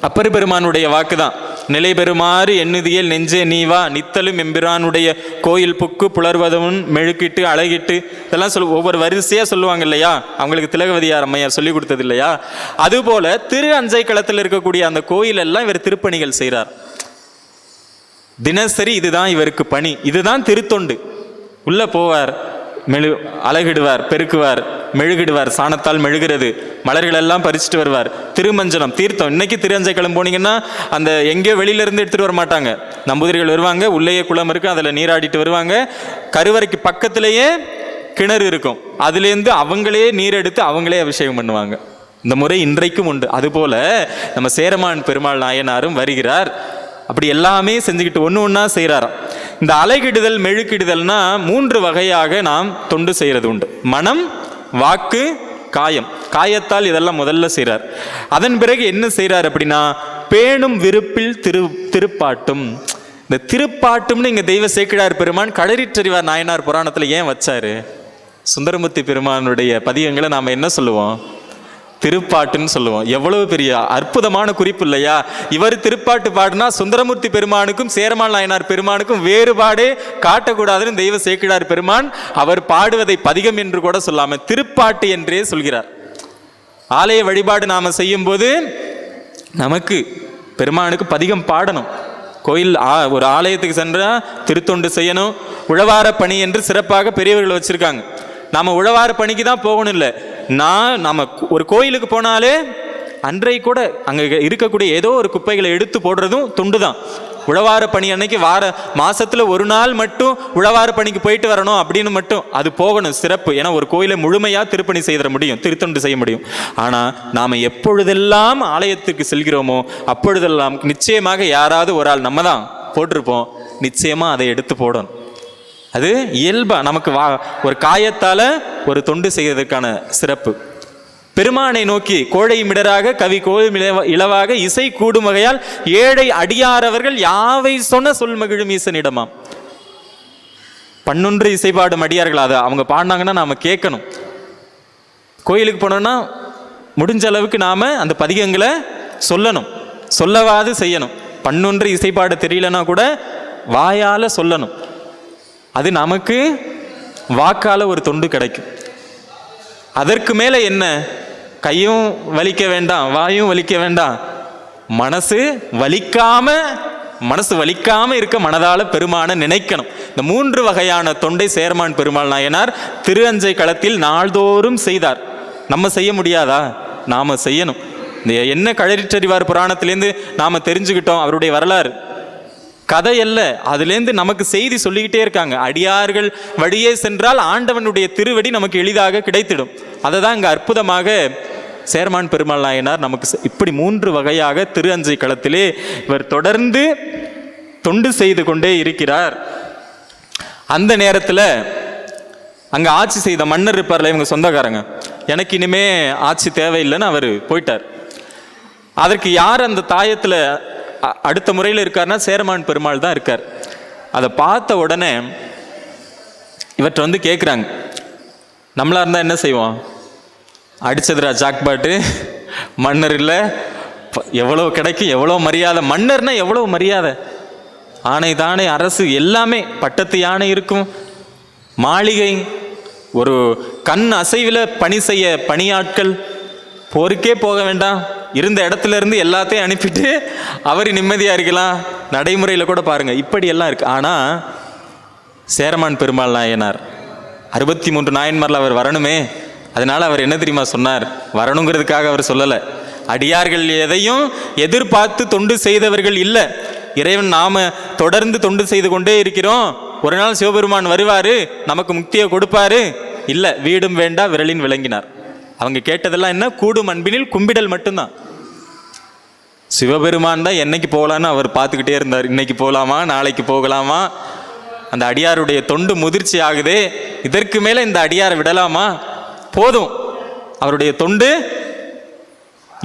அப்பர் பெருமானுடைய வாக்கு தான், நிலை பெறுமாறு எண்ணுதியல் நெஞ்சே நீவா நித்தலும் எம்பிரானுடைய கோயில் புக்கு புலர்வதமும் மெழுக்கிட்டு அழகிட்டு இதெல்லாம் ஒவ்வொரு வரிசையாக சொல்லுவாங்க இல்லையா. அவங்களுக்கு திலகவதியார் அம்மையார் சொல்லி கொடுத்தது இல்லையா. அதுபோல திரு அஞ்சை களத்தில் இருக்கக்கூடிய அந்த கோயில் எல்லாம் இவர் திருப்பணிகள் செய்கிறார். தினசரி இதுதான் இவருக்கு பணி, இதுதான் திருத்தொண்டு. உள்ள போவார், அழகிடுவார், பெருக்குவார், மெழுகிடுவார், சாணத்தால் மெழுகிறது, மலர்கள் எல்லாம் பறிச்சுட்டு வருவார். திருமஞ்சனம் தீர்த்தம், இன்னைக்கு திருஅஞ்சை களம் போனீங்கன்னா அந்த எங்கேயோ வெளியிலேருந்து எடுத்துகிட்டு வர மாட்டாங்க, நம்பூதிரிகள் வருவாங்க, உள்ளேயே குளம் இருக்குது, அதில் நீராடிட்டு வருவாங்க. கருவறைக்கு பக்கத்திலேயே கிணறு இருக்கும், அதுலேருந்து அவங்களே நீர் எடுத்து அவங்களே அபிஷேகம் பண்ணுவாங்க. இந்த முறை இன்றைக்கும் உண்டு. அதுபோல நம்ம சேரமான் பெருமாள் நாயனாரும் வருகிறார், அப்படி எல்லாமே செஞ்சுக்கிட்டு ஒன்று ஒன்றா செய்கிறாராம். இந்த அலைகிடுதல் மெழுக்கிடுதல்னா 3 வகையாக நாம் தொண்டு செய்கிறது உண்டு. மனம், வாக்கு, காயம். காயத்தால் இதெல்லாம் முதல்ல செய்கிறார். அதன் பிறகு என்ன செய்கிறார் அப்படின்னா, பேணும் விருப்பில் திருப்பாட்டும். இந்த திருப்பாட்டும்னு இங்கே தெய்வ சேக்கிழார் பெருமான் களரிற்றறிவார் நாயனார் புராணத்தில் ஏன் வச்சாரு? சுந்தரமூர்த்தி பெருமானுடைய பதிகங்களை நாம் என்ன சொல்லுவோம், திருப்பாட்டுன்னு சொல்லுவோம். எவ்வளவு பெரிய அற்புதமான குறிப்பு இல்லையா. இவர் திருப்பாட்டு பாடுனா சுந்தரமூர்த்தி பெருமானுக்கும் சேரமான் நாயனார் பெருமானுக்கும் வேறுபாடே காட்டக்கூடாதுன்னு தெய்வ சேக்கிழார் பெருமான் அவர் பாடுவதை பதிகம் என்று கூட சொல்லாமல் திருப்பாட்டு என்றே சொல்கிறார். ஆலய வழிபாடு நாம் செய்யும் போது நமக்கு பெருமானுக்கு பதிகம் பாடணும். கோயில் ஒரு ஆலயத்துக்கு சென்றால் திருத்தொண்டு செய்யணும், உழவார பணி என்று சிறப்பாக பெரியவர்கள் வச்சுருக்காங்க. நாம் உழவார பணிக்கு தான் போகணும் இல்லை, நம்ம ஒரு கோயிலுக்கு போனாலே அன்றை கூட அங்கே இருக்கக்கூடிய ஏதோ ஒரு குப்பைகளை எடுத்து போடுறதும் தொண்டு தான். உழவார பணி அன்னைக்கு மாசத்துல ஒரு நாள் மட்டும் உழவார பணிக்கு போயிட்டு வரணும் அப்படின்னு மட்டும் அது போகணும், சிறப்பு. ஏன்னா ஒரு கோயிலை முழுமையா திருப்பணி செய்திட முடியும், திருத்தொண்டு செய்ய முடியும். ஆனா நாம எப்பொழுதெல்லாம் ஆலயத்துக்கு செல்கிறோமோ அப்பொழுதெல்லாம் நிச்சயமாக யாராவது ஒரு ஆள், நம்ம தான் போட்டிருப்போம், நிச்சயமா அதை எடுத்து போடணும். அது இயல்பா நமக்கு ஒரு காயத்தால ஒரு தொண்டு செய்வதற்கான சிறப்பு. பெருமானை நோக்கி கோழை மிடராக கவி கோயில் இளவாக இசை கூடும் வகையால் ஏழை அடியாரவர்கள் யாவை சொன்ன சொல் மகிழும் ஈசனிடமாம். பன்னொன்று இசைப்பாடும் அடியார்கள், அதை அவங்க பாடினாங்கன்னா நாம கேட்கணும். கோயிலுக்கு போனோம்னா முடிஞ்ச அளவுக்கு நாம அந்த பதிகங்களை சொல்லணும், சொல்லவாது செய்யணும். பன்னொன்று இசைப்பாடு தெரியலன்னா கூட வாயால சொல்லணும். அது நமக்கு வாக்கால ஒரு தொண்டு கிடைக்கும். அதற்கு மேல என்ன, கையும் வலிக்க வேண்டாம், வாயும் வலிக்க வேண்டாம், மனசு வலிக்காம இருக்க மனதால பெருமான நினைக்கணும். இந்த 3 வகையான தொண்டை சேர்மான் பெருமாள் நாயனார் திரு அஞ்சை களத்தில் நாள்தோறும் செய்தார். நம்ம செய்ய முடியாதா? நாம செய்யணும். இந்த என்ன கழறிற்றறிவார் புராணத்திலேருந்து நாம தெரிஞ்சுக்கிட்டோம் அவருடைய வரலாறு, கதை அல்ல, அதுலேருந்து நமக்கு செய்தி சொல்லிக்கிட்டே இருக்காங்க. அடியார்கள் வழியே சென்றால் ஆண்டவனுடைய திருவடி நமக்கு எளிதாக கிடைத்திடும். அதை தான் இங்கே அற்புதமாக சேர்மான் பெருமாள் நாயனார் நமக்கு இப்படி 3 வகையாக திரு அஞ்சை களத்திலே இவர் தொடர்ந்து தொண்டு செய்து கொண்டே இருக்கிறார். அந்த நேரத்தில் அங்கே ஆட்சி செய்த மன்னர் இருப்பார்ல, இவங்க சொந்தக்காரங்க, எனக்கு இனிமே ஆட்சி தேவையில்லைன்னு அவர் போயிட்டார். அதற்கு யார் அந்த தாயத்தில் அடுத்த முறையில் இருக்காருன்னா சேர்மான் பெருமாள் தான் இருக்கார். அதை பார்த்த உடனே இவற்றை வந்து கேட்குறாங்க, நம்மளா இருந்தால் என்ன செய்வோம்? அடிச்சதுரா ஜாக்பாட்டு, மன்னர் இல்லை, எவ்வளோ கிடைக்கும், எவ்வளோ மரியாதை, மன்னர்னா எவ்வளோ மரியாதை, ஆணை தானே அரசு எல்லாமே, பட்டத்து யானை இருக்கும், மாளிகை, ஒரு கண் அசைவில் பணி செய்ய பணியாட்கள், போருக்கே போக வேண்டாம், இருந்த இடத்துல இருந்து எல்லாத்தையும் அனுப்பிட்டு அவர் நிம்மதியாக இருக்கலாம். நடைமுறையில் கூட பாருங்கள் இப்படியெல்லாம் இருக்கு. ஆனால் சேரமான் பெருமாள் நாயனார் 63 நாயன்மாரில் அவர் வரணுமே, அதனால அவர் என்ன தெரியுமா சொன்னார்? வரணுங்கிறதுக்காக அவர் சொல்லலை. அடியார்கள் எதையும் எதிர்பார்த்து தொண்டு செய்தவர்கள் இல்லை. இறைவன் நாம தொடர்ந்து தொண்டு செய்து கொண்டே இருக்கிறோம், ஒரு நாள் சிவபெருமான் வருவாரு நமக்கு முக்தியை கொடுப்பாரு, இல்லை, வீடும் வேண்டா விரலின் விளங்கினார். அவங்க கேட்டதெல்லாம் என்ன? கூடும் அன்பினில் கும்பிடல் மட்டும்தான். சிவபெருமான் தான் என்னைக்கு போகலான்னு அவர் பார்த்துக்கிட்டே இருந்தார். இன்னைக்கு போகலாமா, நாளைக்கு போகலாமா, அந்த அடியாருடைய தொண்டு முதிர்ச்சி ஆகுதே, இதற்கு மேலே இந்த அடியாரை விடலாமா, போதும், அவருடைய தொண்டு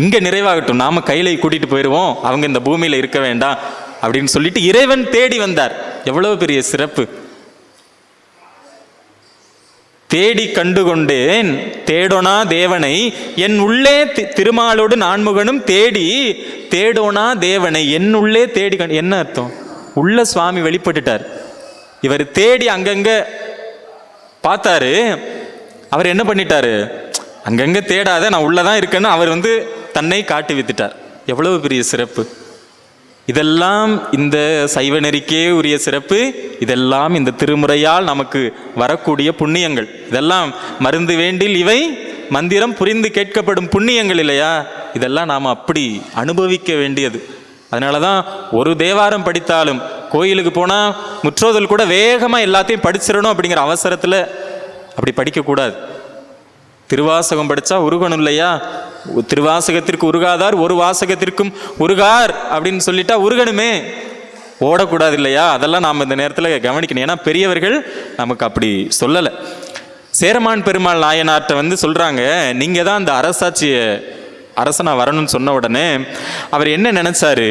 இங்கே நிறைவாகட்டும், நாம கையில கூட்டிட்டு போயிடுவோம், அவங்க இந்த பூமியில் இருக்க வேண்டாம் அப்படின்னு சொல்லிட்டு இறைவன் தேடி வந்தார். எவ்வளவு பெரிய சிறப்பு! தேடி கண்டுகொண்டேன் தேடோனா தேவனை என் உள்ளே, திருமாலோடு நான்முகனும் தேடி தேடோனா தேவனை என் உள்ளே தேடி என்ன அர்த்தம்? உள்ள சுவாமி வெளிப்பட்டுட்டார். இவர் தேடி அங்கங்க பார்த்தாரு, அவர் என்ன பண்ணிட்டாரு? அங்கங்க தேடாத, நான் உள்ளதான் இருக்கேன்னு அவர் வந்து தன்னை காட்டி வித்துட்டார். எவ்வளவு பெரிய சிறப்பு! இதெல்லாம் இந்த சைவ நெறிக்கே உரிய சிறப்பு. இதெல்லாம் இந்த திருமுறையால் நமக்கு வரக்கூடிய புண்ணியங்கள். இதெல்லாம் மருந்து வேண்டில் இவை மந்திரம் புரிந்து கேட்கப்படும் புண்ணியங்கள் இல்லையா? இதெல்லாம் நாம் அப்படி அனுபவிக்க வேண்டியது. அதனால தான் ஒரு தேவாரம் படித்தாலும் கோயிலுக்கு போனால் முற்றோதல் கூட வேகமாக எல்லாத்தையும் படிச்சிடணும் அப்படிங்கிற அவசரத்தில் அப்படி படிக்கக்கூடாது. திருவாசகம் படித்தா உருகணும் இல்லையா? திருவாசகத்திற்கு உருகாதார் ஒரு வாசகத்திற்கும் உருகார் அப்படின்னு சொல்லிட்டா உருகணுமே, ஓடக்கூடாது இல்லையா? அதெல்லாம் நாம் இந்த நேரத்தில் கவனிக்கணும். ஏன்னா பெரியவர்கள் நமக்கு அப்படி சொல்லலை. சேரமான் பெருமாள் நாயனார்ட்ட வந்து சொல்கிறாங்க, நீங்கள் தான் அந்த அரசனா வரணும்னு சொன்ன உடனே அவர் என்ன நினைச்சாரு?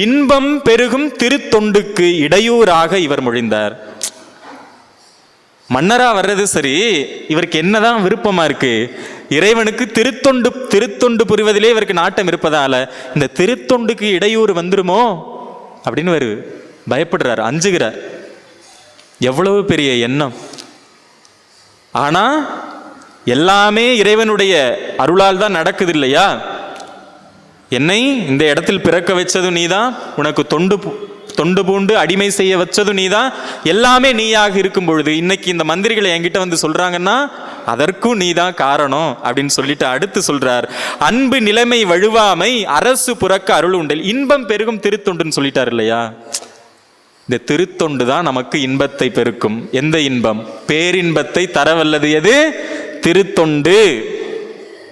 இன்பம் பெருகும் திருத்தொண்டுக்கு இடையூறாக இவர் மொழிந்தார். மன்னரா வர்றது சரி, இவருக்கு என்னதான் விருப்பமா இருக்கு? இறைவனுக்கு திருத்தொண்டு புரிவதிலே இவருக்கு நாட்டம் இருப்பதால இந்த திருத்தொண்டுக்கு இடையூறு வந்துருமோ அப்படின்னு இவர் பயப்படுறார், அஞ்சுகிறார். எவ்வளவு பெரிய எண்ணம்! ஆனா எல்லாமே இறைவனுடைய அருளால் தான் நடக்குது இல்லையா? என்னை இந்த இடத்தில் பிறக்க வச்சதும் நீதான், உனக்கு தொண்டு பூண்டு அடிமை செய்ய வச்சதும் நீதான், எல்லாமே நீயாக இருக்கும் பொழுது இன்னைக்கு இந்த மந்திரிகளை என்கிட்ட வந்து சொல்றாங்கன்னா அதற்கும் நீதான் காரணம் அப்படின்னு சொல்லிட்டு அடுத்து சொல்றார், அன்பு நிலைமை வழுவாமை அரசு புறக்க அருள் உண்டல் இன்பம் பெருகும் திருத்தொண்டுன்னு சொல்லிட்டார் இல்லையா? இந்த திருத்தொண்டு தான் நமக்கு இன்பத்தை பெருக்கும். எந்த இன்பம்? பேரின்பத்தை தரவல்லது எது? திருத்தொண்டு.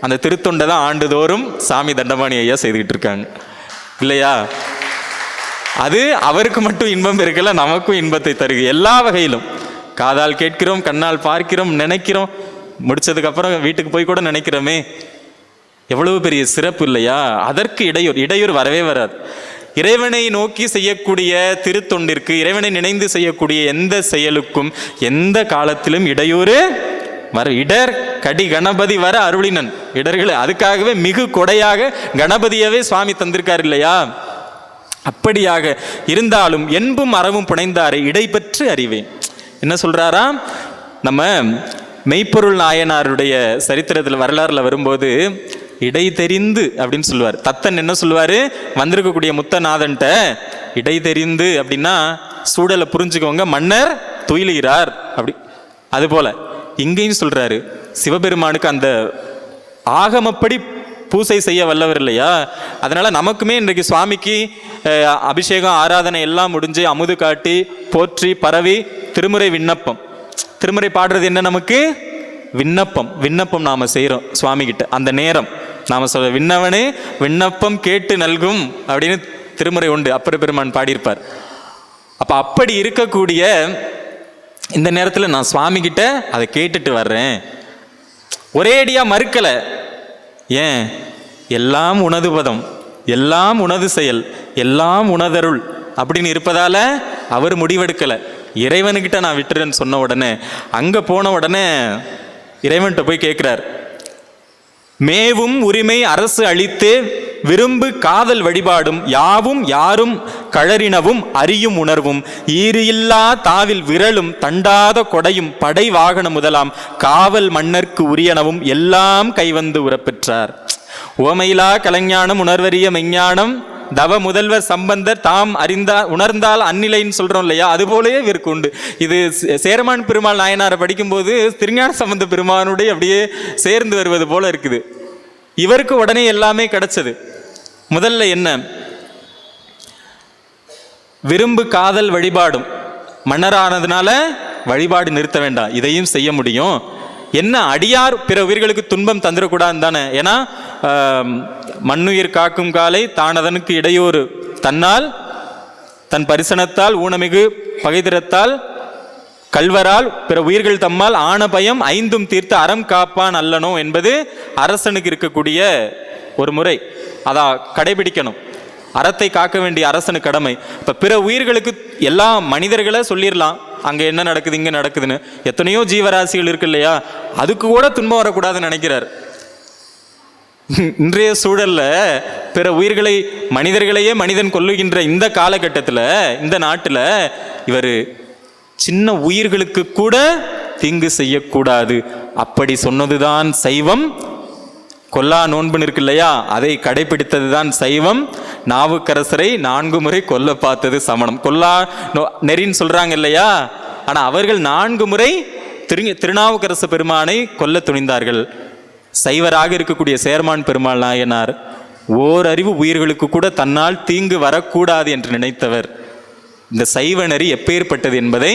அந்த திருத்தொண்டை தான் ஆண்டுதோறும் சாமி தண்டபாணி ஐயா செய்துக்கிட்டு இருக்காங்க இல்லையா? அது அவருக்கு மட்டும் இன்பம் இருக்கல, நமக்கும் இன்பத்தை தருகு எல்லா வகையிலும். காதால் கேட்கிறோம், கண்ணால் பார்க்கிறோம், நினைக்கிறோம், முடிச்சதுக்கு அப்புறம் வீட்டுக்கு போய் கூட நினைக்கிறோமே. எவ்வளவு பெரிய சிறப்பு இல்லையா? அதற்கு இடையூறு வரவே வராது. இறைவனை நோக்கி செய்யக்கூடிய திருத்தொண்டிற்கு, இறைவனை நினைந்து செய்யக்கூடிய எந்த செயலுக்கும் எந்த காலத்திலும் இடையூறு வர இடர் கடி கணபதி வர அருளினன். இடர்கள் அதுக்காகவே மிகு கொடையாக கணபதியவே சுவாமி தந்திருக்கார் இல்லையா? அப்படியாக இருந்தாலும் என்பும் அறவும் புனைந்தாரை இடைபெற்று அறிவேன். என்ன சொல்றாரா? நம்ம மெய்ப்பொருள் நாயனாருடைய சரித்திரத்தில் வரலாறுல வரும்போது இடை தெரிந்து அப்படின்னு சொல்லுவார். தத்தன் என்ன சொல்லுவாரு? வந்திருக்கக்கூடிய முத்தநாதன்ட்ட இடை தெரிந்து அப்படின்னா சூழலை புரிஞ்சுக்கோங்க, மன்னர் துயிலுகிறார் அப்படி. அதுபோல இங்கேயும் சொல்றாரு, சிவபெருமானுக்கு அந்த ஆகமப்படி பூசை செய்ய வல்லவர் இல்லையா? அதனால நமக்குமே இன்றைக்கு சுவாமிக்கு அபிஷேகம் ஆராதனை எல்லாம் முடிஞ்சு அமுது காட்டி போற்றி பரவி திருமுறை விண்ணப்பம். திருமுறை பாடுறது என்ன? நமக்கு விண்ணப்பம். விண்ணப்பம் நாம செய்கிறோம் சுவாமி கிட்ட. அந்த நேரம் நாம சொல்ல விண்ணவனே விண்ணப்பம் கேட்டு நல்கும் அப்படின்னு திருமுறை உண்டு, அப்பர் பெருமான் பாடியிருப்பார். அப்ப அப்படி இருக்கக்கூடிய இந்த நேரத்தில் நான் சுவாமி கிட்ட அதை கேட்டுட்டு வர்றேன், ஒரேடியா மறுக்கலை. ஏன்? எல்லாம் உனது பதம், எல்லாம் உனது செயல், எல்லாம் உனதருள் அப்படின்னு இருப்பதால அவர் முடிவெடுக்கலை. இறைவனுக்கிட்ட நான் விட்டுறேன்னு சொன்ன உடனே அங்கே போன உடனே இறைவன்கிட்ட போய் கேட்குறார், மேவும் உரிமை அரசு அளித்து விரும்பு காதல் வழிபாடும் யாவும் யாரும் கழறினவும் அறியும் உணர்வும் ஈரியில்லா தாவில் விரலும் தண்டாத கொடையும் படை வாகன முதலாம் காவல் மன்னர்க்கு உரியனவும் எல்லாம் கைவந்து உறப்பெற்றார். உவமையிலா கலைஞானம் உணர்வறிய மெஞ்ஞானம் தவ முதல்வர் சம்பந்தர் தாம் உணர்ந்தால் அந்நிலைன்னு சொல்றோம் இல்லையா? அதுபோலயே இவருக்கு உண்டு. இது சேரமான் பெருமாள் நாயனாரை படிக்கும்போது திருஞான சம்பந்த பெருமானுடைய அப்படியே சேர்ந்து வருவது போல இருக்குது. இவருக்கு உடனே எல்லாமே கிடைச்சது. முதல்ல என்ன? விரும்பு காதல் வழிபாடும். மன்னரானதுனால வழிபாடு நிறுத்த வேண்டாம், இதையும் செய்ய முடியும். என்ன? அடியார் பிற உயிர்களுக்கு துன்பம் தந்துடக்கூடாது தானே. ஏன்னா மண்ணுயிர் காக்கும் காலை தானதனுக்கு இடையூறு தன்னால் தன் பரிசனத்தால் ஊனமிகு பகைதிரத்தால் கல்வரால் பிற உயிர்கள் தம்மால் ஆன பயம் ஐந்தும் தீர்த்து அறம் காப்பான் அல்லனோ என்பது அரசனுக்கு இருக்கக்கூடிய ஒரு முறை. அதை கடைபிடிக்கணும். அறத்தை காக்க வேண்டிய அரசனு கடமை. இப்போ பிற உயிர்களுக்கு எல்லா மனிதர்களை சொல்லிடலாம், அங்கே என்ன நடக்குது இங்கே நடக்குதுன்னு. எத்தனையோ ஜீவராசிகள் இருக்கு இல்லையா? அதுக்கு கூட துன்பம் வரக்கூடாதுன்னு நினைக்கிறார். இன்றைய சூழல்ல பிற உயிர்களை மனிதர்களையே மனிதன் கொல்லுகின்ற இந்த காலகட்டத்தில் இந்த நாட்டில் இவர் சின்ன உயிர்களுக்கு கூட தீங்கு செய்யக்கூடாது அப்படி சொன்னதுதான் சைவம். கொல்லா நோன்புன்னு இருக்கு இல்லையா? அதை கடைபிடித்தது தான் சைவம். நாவுக்கரசரை 4 முறை கொல்ல பார்த்தது சமணம். கொல்லா நெறின்னு சொல்றாங்க இல்லையா? ஆனா அவர்கள் 4 முறை திருநாவுக்கரசு பெருமானை கொல்ல துணிந்தார்கள். சைவராக இருக்கக்கூடிய சேர்மான் பெருமாள் நாயனார் ஓரறிவு உயிர்களுக்கு கூட தன்னால் தீங்கு வரக்கூடாது என்று நினைத்தவர். இந்த சைவ நெறி எப்பேற்பட்டது என்பதை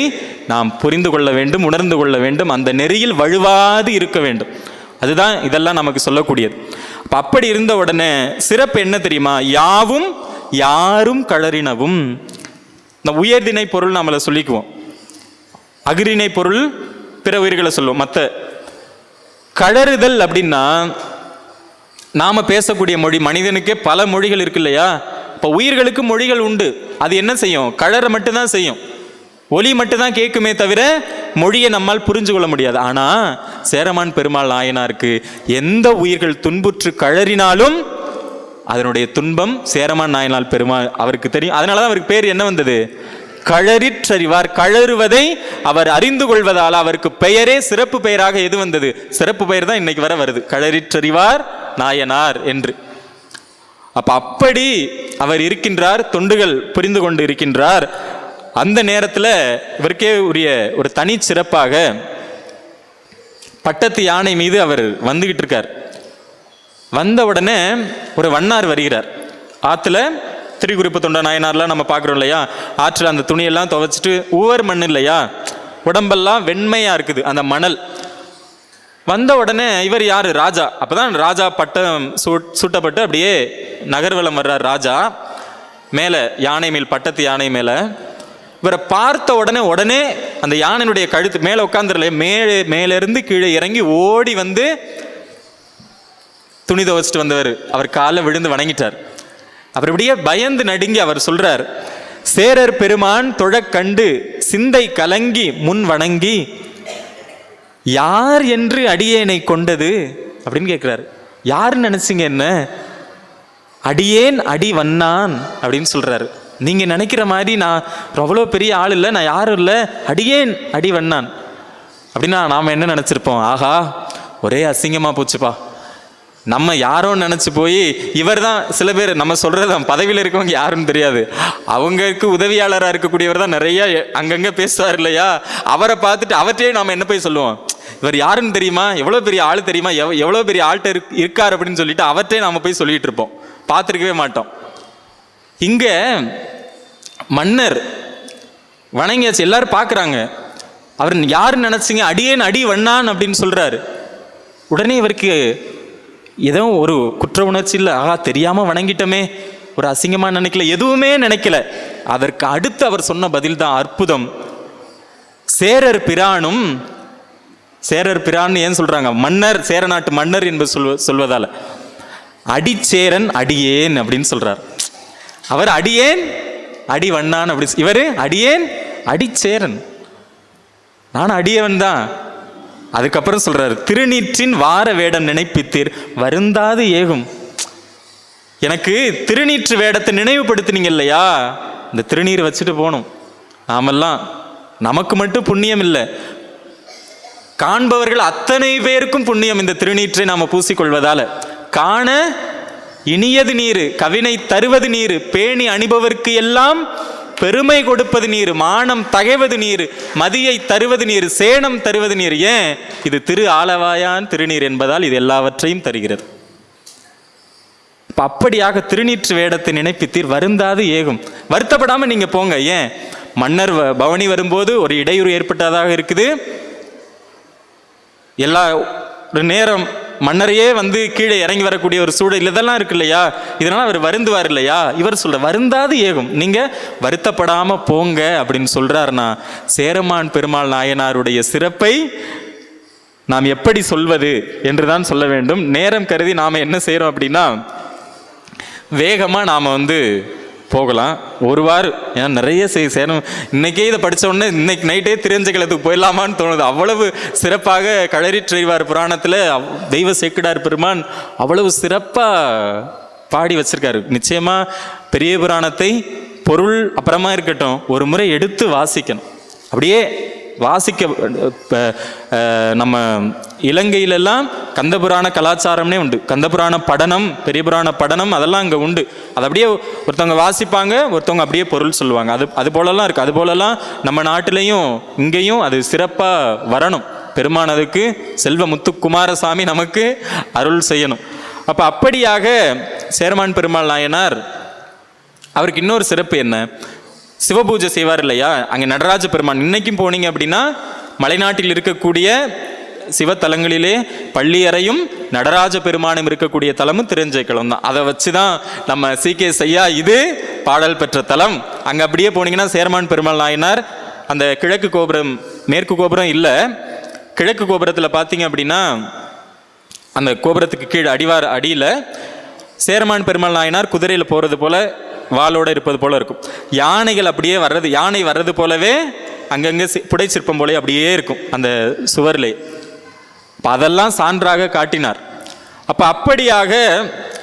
நாம் புரிந்து கொள்ள வேண்டும், உணர்ந்து கொள்ள வேண்டும். அந்த நெறியில் வழுவாது இருக்க வேண்டும். அதுதான் இதெல்லாம் நமக்கு சொல்லக்கூடியது. அப்படி இருந்த உடனே சிறப்பு என்ன தெரியுமா? யாவும் யாரும் கழறினவும். இந்த உயர்திணை பொருள் நம்மளை சொல்லிக்குவோம், அகிரிணை பொருள் பிற உயிர்களை சொல்லுவோம். மற்ற கழறுதல் அப்படின்னா நாம பேசக்கூடிய மொழி, மனிதனுக்கே பல மொழிகள் இருக்கு இல்லையா? இப்போ உயிர்களுக்கு மொழிகள் உண்டு. அது என்ன செய்யும்? கழற மட்டும்தான் செய்யும், ஒலி மட்டும்தான் கேட்குமே தவிர மொழியை நம்மால் புரிஞ்சு கொள்ள முடியாது. ஆனால் சேரமான் பெருமாள் நாயனாருக்கு எந்த உயிர்கள் துன்புற்று கழறினாலும் அதனுடைய துன்பம் சேரமான் நாயனார் பெருமாள் அவருக்கு தெரியும். அதனால தான் அவருக்கு பேர் என்ன வந்தது? கழறிற்றறிவார். கழறுவதை அவர் அறிந்து கொள்வதால் அவருக்கு பெயரே சிறப்பு பெயராக எது வந்தது? சிறப்பு பெயர் தான் இன்னைக்கு வர வருது, கழறிற்றறிவார் நாயனார் என்று. அப்படி அவர் இருக்கின்றார், தொண்டுகள் புரிந்து கொண்டு இருக்கின்றார். அந்த நேரத்தில் இவருக்கே உரிய ஒரு தனி சிறப்பாக பட்டத்து யானை மீது அவர் வந்துகிட்டு இருக்கார். வந்த உடனே ஒரு வண்ணார் வருகிறார். ஆற்றுல திரிகுறிப்பு தொண்ட நாயனார்லாம் நம்ம பார்க்குறோம் இல்லையா, ஆற்றில் அந்த துணியெல்லாம் துவைச்சிட்டு ஊவர் மண் இல்லையா, உடம்பெல்லாம் வெண்மையாக இருக்குது அந்த மணல். வந்த உடனே இவர் யார்? ராஜா. அப்போ தான் ராஜா பட்டம் சூட்டப்பட்டு அப்படியே நகர்வலம் வர்றார் ராஜா. மேலே யானை மேல், பட்டத்து யானை மேலே. இவரை பார்த்த உடனே அந்த யானையினுடைய கழுத்து மேலே உட்காந்துருல, மேலேருந்து கீழே இறங்கி ஓடி வந்து துணி துவைச்சிட்டு வந்தவர் அவர் காலில் விழுந்து வணங்கிட்டார். அவர் இப்படியே பயந்து நடுங்கி அவர் சொல்றார், சேரர் பெருமான் தொழக்கண்டு சிந்தை கலங்கி முன் வணங்கி யார் என்று அடியேனை கொண்டது அப்படின்னு கேட்கிறாரு. யாருன்னு நினைச்சிங்க என்ன? அடியேன் அடி வண்ணான் அப்படின்னு சொல்றாரு. நீங்க நினைக்கிற மாதிரி நான் அவ்வளோ பெரிய ஆள் இல்லை, நான் யாரும் இல்லை, அடியேன் அடி வண்ணான் அப்படின்னா நாம என்ன நினைச்சிருப்போம்? ஆஹா, ஒரே அசிங்கமா போச்சுப்பா, நம்ம யாரோன்னு நினச்சி போய் இவர் தான். சில பேர் நம்ம சொல்கிறது பதவியில் இருக்கவங்க யாருன்னு தெரியாது, அவங்களுக்கு உதவியாளராக இருக்கக்கூடியவர் தான் நிறைய அங்கங்கே பேசுவார் இல்லையா, அவரை பார்த்துட்டு அவற்றையே நாம் என்ன போய் சொல்லுவோம், இவர் யாருன்னு தெரியுமா, எவ்வளோ பெரிய ஆள் தெரியுமா, எவ்வளோ பெரிய ஆள்கிட்ட இருக்கார் அப்படின்னு சொல்லிட்டு அவற்றையே நாம் போய் சொல்லிட்டு இருப்போம், பார்த்துருக்கவே மாட்டோம். இங்கே மன்னர் வணங்கியாச்சு, எல்லாரும் பார்க்குறாங்க. அவர் யாருன்னு நினச்சிங்க, அடியேன் அடி வண்ணான் அப்படின்னு சொல்கிறாரு. உடனே இவருக்கு ஏதோ ஒரு குற்ற உணர்ச்சி இல்லை, ஆகா தெரியாமல் வணங்கிட்டோமே, ஒரு அசிங்கமாக நினைக்கல, எதுவுமே நினைக்கல. அதற்கு அடுத்து அவர் சொன்ன பதில் தான் அற்புதம். சேரர் பிரானும், சேரர் பிரான் ஏன் சொல்றாங்க, மன்னர், சேர நாட்டு மன்னர் என்பது சொல்வதால அடிச்சேரன் அடியேன் அப்படின்னு சொல்றார். அவர் அடியேன் அடி வண்ணான் அப்படி, இவர் அடியேன் அடிச்சேரன், நான் அடியவன் தான். அதுக்கப்புறம் சொல்றாரு, திருநீற்றின் வார வேடம் நினைப்பித்தீர் வருந்தாது ஏகும். எனக்கு திருநீற்று வேடத்தை நினைவுபடுத்தினீங்க இல்லையா, இந்த திருநீர் வச்சுட்டு போகணும். நாமெல்லாம், நமக்கு மட்டும் புண்ணியம் இல்லை, காண்பவர்கள் அத்தனை பேருக்கும் புண்ணியம் இந்த திருநீற்றை நாம பூசிக்கொள்வதால. காண இனியது நீர், கவினை தருவது நீர், பேணி அணிபவர்க்கு எல்லாம் பெருமை கொடுப்பது நீர், மானம் தகைவது நீர், மதியை தருவது நீர், சேனம் தருவது நீர். ஏன்? இது திரு ஆலவாயான் திருநீர் என்பதால் இது எல்லாவற்றையும் தருகிறது. அப்படியாக திருநீற்று வேடத்தை நினைப்பித்தீர் வருந்தாது ஏகும். வருத்தப்படாம நீங்க போங்க. ஏன்? மன்னர் பவனி வரும்போது ஒரு இடையூறு ஏற்பட்டதாக இருக்குது. எல்லா நேரம் மன்னரையே வந்து கீழே இறங்கி வரக்கூடிய ஒரு சூழல் இதெல்லாம் இருக்கு இல்லையா, இதனால அவர் வருந்துவார் இல்லையா. இவர் சொல்ற வருந்தாது ஏகும், நீங்க வருத்தப்படாம போங்க அப்படின்னு சொல்றாருன்னா, சேரமான் பெருமாள் நாயனாருடைய சிறப்பை நாம் எப்படி சொல்வது என்றுதான் சொல்ல வேண்டும். நேரம் கருதி நாம் என்ன செய்கிறோம் அப்படின்னா, வேகமாக நாம் வந்து போகலாம். ஒரு வாரம், ஏன்னா நிறைய சேரும். இன்னைக்கே இதை படித்த உடனே இன்னைக்கு நைட்டே திரஞ்சகலத்துக்கு போயிடலாமான்னு தோணுது. அவ்வளவு சிறப்பாக களரிற்றைவார் புராணத்தில் தெய்வ சேக்கிடார் பெருமான் அவ்வளவு சிறப்பாக பாடி வச்சிருக்காரு. நிச்சயமாக பெரிய புராணத்தை பொருள் அப்புறமா இருக்கட்டும், ஒரு முறை எடுத்து வாசிக்கணும். அப்படியே வாசிக்க, நம்ம இலங்கையிலெல்லாம் கந்தபுராண கலாச்சாரம்னே உண்டு. கந்தபுராண படனம், பெரிய புராண படனம் அதெல்லாம் அங்கே உண்டு. அது அப்படியே ஒருத்தவங்க வாசிப்பாங்க, ஒருத்தவங்க அப்படியே பொருள் சொல்லுவாங்க. அது போலலாம் இருக்குது. அது போலலாம் நம்ம நாட்டிலையும் இங்கேயும் அது சிறப்பாக வரணும். பெருமான் அதுக்கு செல்வ முத்துக்குமாரசாமி நமக்கு அருள் செய்யணும். அப்போ அப்படியாக சேரமான் பெருமாள் நாயனார், அவருக்கு இன்னொரு சிறப்பு என்ன, சிவபூஜை செய்வார் இல்லையா. அங்கே நடராஜ பெருமான் இன்னைக்கும் போனீங்க அப்படின்னா மலைநாட்டில் இருக்கக்கூடிய சிவத்தலங்களிலே பள்ளியறையும் நடராஜ பெருமானும் இருக்கக்கூடிய தலமும் திருஞ்சைக்களம் தான். அதை வச்சு தான் நம்ம CK ஐயா இது பாடல் பெற்ற தலம். அங்கே அப்படியே போனீங்கன்னா சேரமான் பெருமாள் நாயனார் அந்த கிழக்கு கோபுரம், மேற்கு கோபுரம் இல்லை, கிழக்கு கோபுரத்தில் பார்த்தீங்க அப்படின்னா அந்த கோபுரத்துக்கு கீழே அடியில் சேரமான் பெருமாள் நாயனார் குதிரையில் போகிறது போல, வாளோடு இருப்பது போல இருக்கும். யானைகள் அப்படியே வர்றது, யானை வர்றது போலவே அங்கங்கே புடை சிற்பம் போலே அப்படியே இருக்கும் அந்த சுவரிலே. அதெல்லாம் சான்றாக காட்டினார். அப்போ அப்படியாக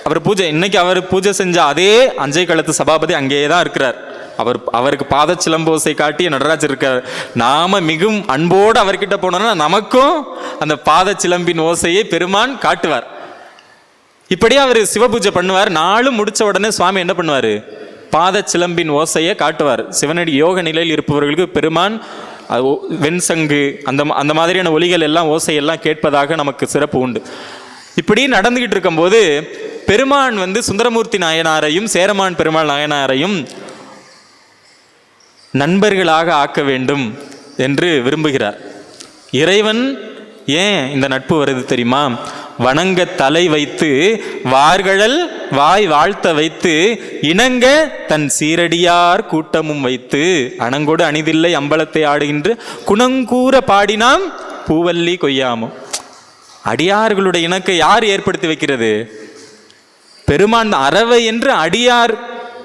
அவர் பூஜை, இன்னைக்கு அவர் பூஜை செஞ்ச அதே அஞ்சை களத்து சபாபதி அங்கேயே தான் இருக்கிறார். அவருக்கு பாத சிலம்போசை காட்டிய நடராஜர் இருக்கார். நாம மிகவும் அன்போடு அவர்கிட்ட போனோம்னா நமக்கும் அந்த பாத சிலம்பின் ஓசையை பெருமான் காட்டுவார். இப்படியே அவர் சிவபூஜை பண்ணுவார். நாளும் முடிச்ச உடனே சுவாமி என்ன பண்ணுவார், பாத சிலம்பின் ஓசையை காட்டுவார். சிவனடி யோக நிலையில் இருப்பவர்களுக்கு பெருமான் வெண்சங்கு அந்த மாதிரியான ஒலிகள் எல்லாம், ஓசையெல்லாம் கேட்பதாக நமக்கு சிறப்பு உண்டு. இப்படி நடந்துகிட்டு இருக்கும்போது பெருமான் வந்து சுந்தரமூர்த்தி நாயனாரையும் சேரமான் பெருமாள் நாயனாரையும் நண்பர்களாக ஆக்க வேண்டும் என்று விரும்புகிறார். இறைவன் ஏன் இந்த நட்பு வருது தெரியுமா? வணங்க தலை வைத்து வார்கழல் வாய் வாழ்த்த வைத்து இணங்க தன் சீரடியார் கூட்டமும் வைத்து அணங்கொடு அணிதில்லை அம்பலத்தை ஆடுகின்ற குணங்கூற பாடினாம் பூவல்லி கொய்யாமோ. அடியார்களுடைய இணக்கை யார் ஏற்படுத்தி வைக்கிறது? பெருமான். அறவை என்று அடியார்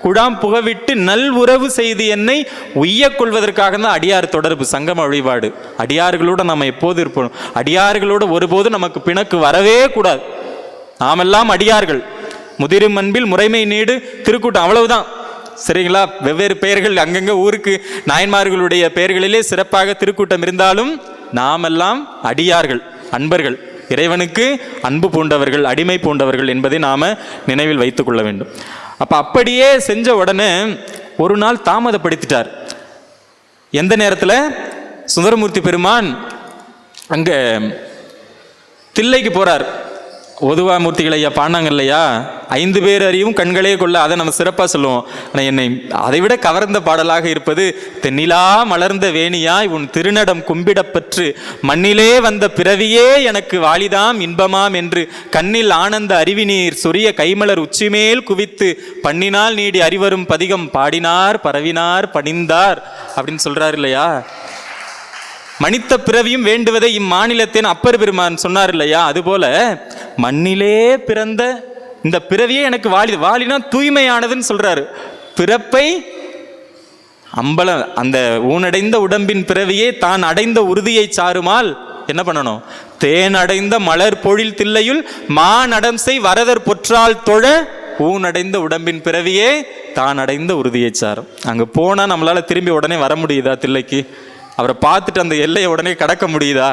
குடாம் புகவிட்டு நல் உறவு செய்து என்னை உய்யக் கொள்வதற்காக தான் அடியார் தொடர்பு, சங்கம வழிபாடு. அடியார்களோடு நம்ம எப்போது இருப்போம்? அடியார்களோடு ஒருபோது நமக்கு பிணக்கு வரவே கூடாது. நாமெல்லாம் அடியார்கள். முதிரும் அன்பில் முறைமை நீடு திருக்கூட்டம், அவ்வளவுதான். சரிங்களா? வெவ்வேறு பெயர்கள் அங்கங்கே ஊருக்கு நாயன்மார்களுடைய பெயர்களிலே சிறப்பாக திருக்கூட்டம் இருந்தாலும் நாமெல்லாம் அடியார்கள், அன்பர்கள், இறைவனுக்கு அன்பு பூண்டவர்கள், அடிமை பூண்டவர்கள் என்பதை நாம் நினைவில் வைத்துக் கொள்ள வேண்டும். அப்போ அப்படியே செஞ்ச உடனே ஒரு நாள் தாமதப்படுத்திட்டார். எந்த நேரத்தில்? சுந்தரமூர்த்தி பெருமான் அங்கே தில்லைக்கு போகிறார். ஒதுவா மூர்த்திகள் ஐயா பாடினாங்க இல்லையா, 5 பேர் அறியும் கண்களே கொள்ள, அதை நம்ம சிறப்பாக சொல்லுவோம். ஆனால் என்னை அதைவிட கவர்ந்த பாடலாக இருப்பது தென்னிலா மலர்ந்த வேணியாய் உன் திருநடம் கும்பிடப்பற்று மண்ணிலே வந்த பிறவியே எனக்கு வாலிதாம் இன்பமாம் என்று கண்ணில் ஆனந்த அறிவினீர் சொரிய கைமலர் உச்சிமேல் குவித்து பண்ணினால் நீடி அறிவரும் பதிகம் பாடினார் பரவினார் பணிந்தார் அப்படின்னு சொல்றாரு இல்லையா. மனித பிறவியும் வேண்டுவதை இம்மாநிலத்தின் அப்பர் பெருமான் சொன்னார் இல்லையா. அதுபோல மண்ணிலே பிறந்த இந்த பிறவியே எனக்கு வாலினா தூய்மையானதுன்னு சொல்றாரு. பிறப்பை அந்த ஊனடைந்த உடம்பின் பிறவியே தான் அடைந்த உறுதியை சாருமால் என்ன பண்ணணும்? தேன் அடைந்த மலர் பொழில் தில்லையுள் மாநடம் செய் வரதர் பொற்றால் தொழ ஊனடைந்த உடம்பின் பிறவியே தான் அடைந்த உறுதியை சாரும். அங்கே போனால் நம்மளால திரும்பி உடனே வர முடியுதா? தில்லைக்கு அவரை பார்த்துட்டு அந்த எல்லையை உடனே கடக்க முடியுதா?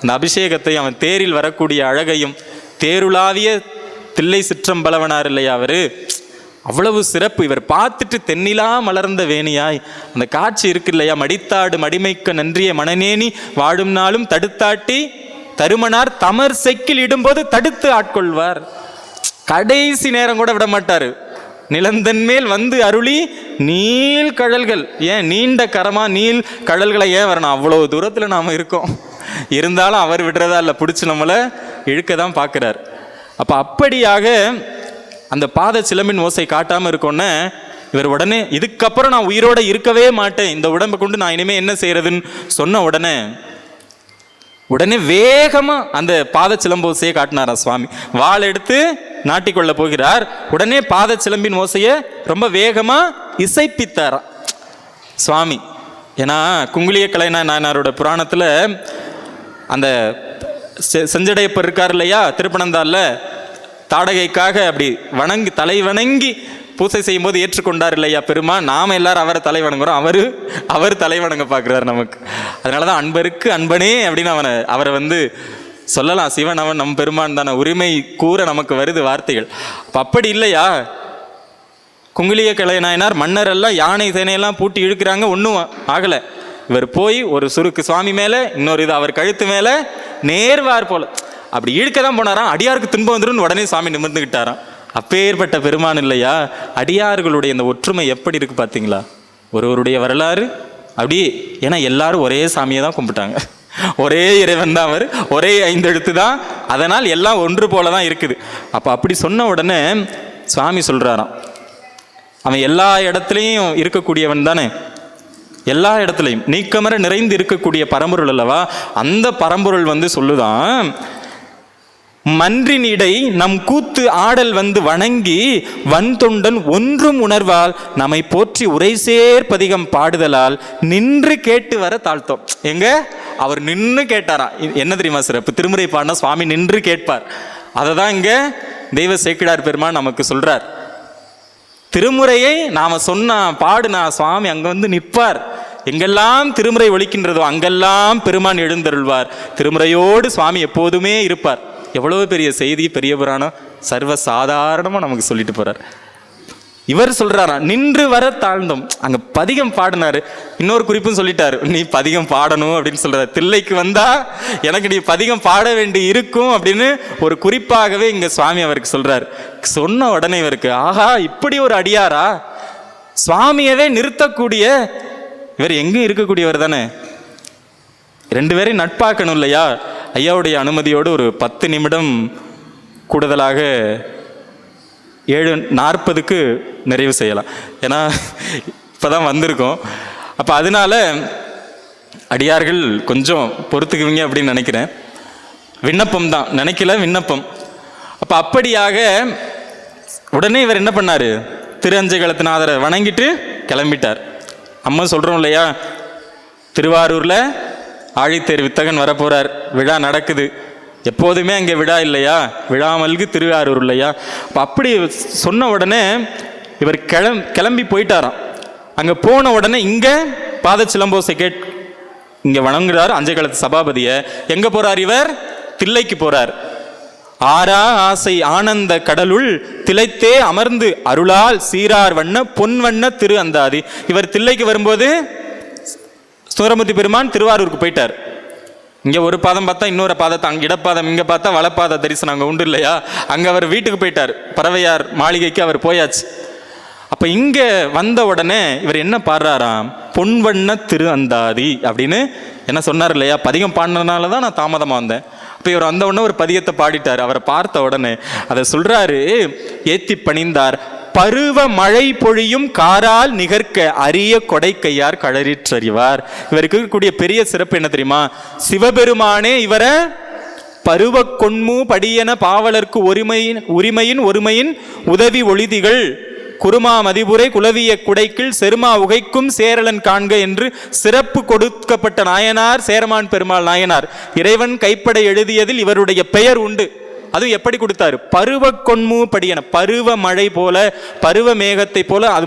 அந்த அபிஷேகத்தை, அவன் தேரில் வரக்கூடிய அழகையும், தேருளாவிய தில்லை சிற்றம்பலவனார் இல்லையா அவர், அவ்வளவு சிறப்பு. இவர் பார்த்துட்டு தென்னிலா மலர்ந்த வேணியாய் அந்த காட்சி இருக்கு இல்லையா. மடித்தாடு மடிமைக்க நன்றிய மனநேனி வாழும் நாளும் தடுத்தாட்டி தருமனார் தமர் செக்கில் இடும்போது தடுத்து ஆட்கொள்வார். கடைசி நேரம் கூட விட மாட்டாரு. நிலந்தன் மேல் வந்து அருளி நீள் கடல்கள், ஏன் நீண்ட கரமா நீள் கடல்களை ஏன் வரணும்? அவ்வளவு தூரத்தில் நாம் இருக்கோம். இருந்தாலும் அவர் விடுறதா இல்லை, பிடிச்சி நம்மளை இழுக்க தான் பார்க்குறார். அப்போ அப்படியாக அந்த பாத சிலம்பின் ஓசை காட்டாமல் இருக்கோன்னே இவர் உடனே இதுக்கப்புறம் நான் உயிரோடு இருக்கவே மாட்டேன், இந்த உடம்பை கொண்டு நான் இனிமேல் என்ன செய்யறதுன்னு சொன்ன உடனே வேகமாக அந்த பாத சிலம்பு ஓசையை காட்டினாரா சுவாமி. வாள் எடுத்து நாட்டிக்கொள்ள போகிறார். உடனே பாத சிலம்பின் ஓசையை ரொம்ப வேகமாக இசைப்பித்தாரா சுவாமி. ஏன்னா குங்குளிய கலைஞ நாயனாரோட புராணத்தில் அந்த செஞ்சடையப்பர் இருக்கார் இல்லையா, திருப்பனந்தாரில் தாடகைக்காக அப்படி வணங்கி தலை வணங்கி பூசை செய்யும் போது ஏற்றுக்கொண்டார் இல்லையா பெருமான். நாம் எல்லாரும் அவரை தலை வணங்குறோம், அவர் தலை வணங்க பார்க்குறாரு நமக்கு. அதனால தான் அன்பருக்கு அன்பனே அப்படின்னு அவரை வந்து சொல்லலாம். சிவன் அவன் நம் பெருமான் தானே, உரிமை கூற நமக்கு வருது வார்த்தைகள். அப்போ அப்படி இல்லையா, குங்குளிய கலைநாயனார் மன்னர் எல்லாம் யானை சேனையெல்லாம் பூட்டி இழுக்கிறாங்க, ஒன்றும் ஆகலை. இவர் போய் ஒரு சுருக்கு சுவாமி மேலே, இன்னொரு இது அவர் கழுத்து மேலே நேர்வார் போல அப்படி இழுக்க தான் போனாராம். அடியாருக்கு துன்பம் வந்துடும் உடனே சாமி நிமிர்ந்துக்கிட்டாராம். அப்பேற்பட்ட பெருமான் இல்லையா. அடியார்களுடைய இந்த ஒற்றுமை எப்படி இருக்கு பார்த்தீங்களா? ஒருவருடைய வரலாறு அப்படி. ஏன்னா எல்லாரும் ஒரே சாமியை தான் கும்பிட்டாங்க, ஒரே இறைவன் தான் அவர், ஒரே 5 எழுத்து தான், அதனால் எல்லாம் ஒன்று போல தான் இருக்குது. அப்போ அப்படி சொன்ன உடனே சுவாமி சொல்கிறாராம், அவன் எல்லா இடத்துலையும் இருக்கக்கூடியவன் தானே, எல்லா இடத்துலையும் நீக்கமர நிறைந்து இருக்கக்கூடிய பரம்பொருள் அல்லவா. அந்த பரம்பொருள் வந்து சொல்லுதான், மன்றினிடை நம் கூத்து ஆடல் வந்து வணங்கி வன்தொண்டன் ஒன்றும் உணர்வால் நம்மை போற்றி உரைசேர் பதிகம் பாடுதலால் நின்று கேட்டு வர தாழ்த்தோம். எங்க அவர் நின்று கேட்டாராம். என்ன தெரியுமா சிறப்பு? திருமுறை பாடினா சுவாமி நின்று கேட்பார். அதை தான் இங்க தெய்வ சேக்கிழார் பெருமான் நமக்கு சொல்றார். திருமுறையை நாம சொன்னா பாடுனா சுவாமி அங்க வந்து நிற்பார். எங்கெல்லாம் திருமுறை ஒலிக்கின்றதோ அங்கெல்லாம் பெருமான் எழுந்தருள்வார். திருமுறையோடு சுவாமி எப்போதுமே இருப்பார். எவ்வளவு பெரிய செய்தி, பெரிய புராணம் சர்வ சாதாரணமாக நமக்கு சொல்லிட்டு போறார். இவர் சொல்றாராம், நின்று வர தாழ்ந்தோம். அங்க பதிகம் பாடினாரு. இன்னொரு குறிப்பும் சொல்லிட்டாரு, நீ பதிகம் பாடணும் அப்படின்னு சொல்றாரு. தில்லைக்கு வந்தா எனக்கு நீ பதிகம் பாட வேண்டி இருக்கும் அப்படின்னு ஒரு குறிப்பாகவே இங்க சுவாமி அவருக்கு சொல்றாரு. சொன்ன உடனே இவருக்கு, ஆஹா, இப்படி ஒரு அடியாரா, சுவாமியவே நிறுத்தக்கூடிய இவர் எங்கும் இருக்கக்கூடியவர் தானே, 2 பேரையும் நட்பாக்கணும் இல்லையா? ஐயாவுடைய அனுமதியோடு ஒரு 10 நிமிடம் கூடுதலாக 7:40க்கு நிறைவு செய்யலாம். ஏன்னா இப்போதான் வந்திருக்கோம். அப்போ அதனால அடியார்கள் கொஞ்சம் பொறுத்துக்குவீங்க அப்படின்னு நினைக்கிறேன். விண்ணப்பம் தான், நினைக்கல, விண்ணப்பம். அப்போ அப்படியாக உடனே இவர் என்ன பண்ணார், திருஅஞ்சைகளத்தினாதரை வணங்கிட்டு கிளம்பிட்டார். அம்மா சொல்கிறோம் இல்லையா, திருவாரூரில் ஆழித்தேர் வித்தகன் வரப்போகிறார், விழா நடக்குது. எப்போதுமே அங்கே விழா இல்லையா, விழாமல்கு திருவாரூர் இல்லையா? அப்போ அப்படி சொன்ன உடனே இவர் கிளம்பி போயிட்டாராம். அங்கே போன உடனே இங்கே பாதச்சிலம்போசை இங்கே வணங்குறார் அஞ்சைகளத்து சபாபதியை. எங்கே போகிறார் இவர்? தில்லைக்கு போகிறார். ஆரா ஆசை ஆனந்த கடலுள் திளைத்தே அமர்ந்து அருளால் சீரார் வண்ண பொன் வண்ண திரு அந்தாதி. இவர் தில்லைக்கு வரும்போது சுந்தரமூர்த்தி பெருமான் திருவாரூருக்கு போயிட்டார். இங்கே ஒரு பாதம் பார்த்தா இன்னொரு பாதத்தை, அங்கே இடப்பாதம், இங்கே பார்த்தா வலப்பாத தரிசனம் அங்கே உண்டு இல்லையா? அங்கே அவர் வீட்டுக்கு போயிட்டார், பறவையார் மாளிகைக்கு அவர் போயாச்சு. அப்போ இங்கே வந்த உடனே இவர் என்ன பாடுறாராம், பொன்வண்ண திரு அந்தாதி அப்படின்னு என்ன சொன்னார் இல்லையா? பதிகம் பாடினதுனால தான் நான் தாமதமாக வந்தேன். இப்போ இவர் வந்த உடனே ஒரு பதிகத்தை பாடிட்டார். அவரை பார்த்த உடனே அதை சொல்கிறாரு, ஏத்தி பணிந்தார் பருவ மழை பொழியும் காரால் நிகர்க்க அரிய கொடை கையார் களறிற்றறிவார். இவருக்கு இருக்கக்கூடிய பெரிய சிறப்பு என்ன தெரியுமா? சிவபெருமானே இவரை பருவ கொன்மு படியன பாவலர்க்கு உரிமையின் ஒருமையின் உதவி ஒளிதிகள் குருமா மதிபுரை குலவிய குடைக்கில் செருமா உகைக்கும் சேரலன் காண்க என்று சிறப்பு கொடுக்கப்பட்ட நாயனார் சேரமான் பெருமாள் நாயனார். இறைவன் கைப்பட எழுதியதில் இவருடைய பெயர் உண்டு. அது எப்படி கொடுத்தாரு? பருவ கொன்மு படியன, பருவ மழை போல, பருவ மேகத்தை போல, அது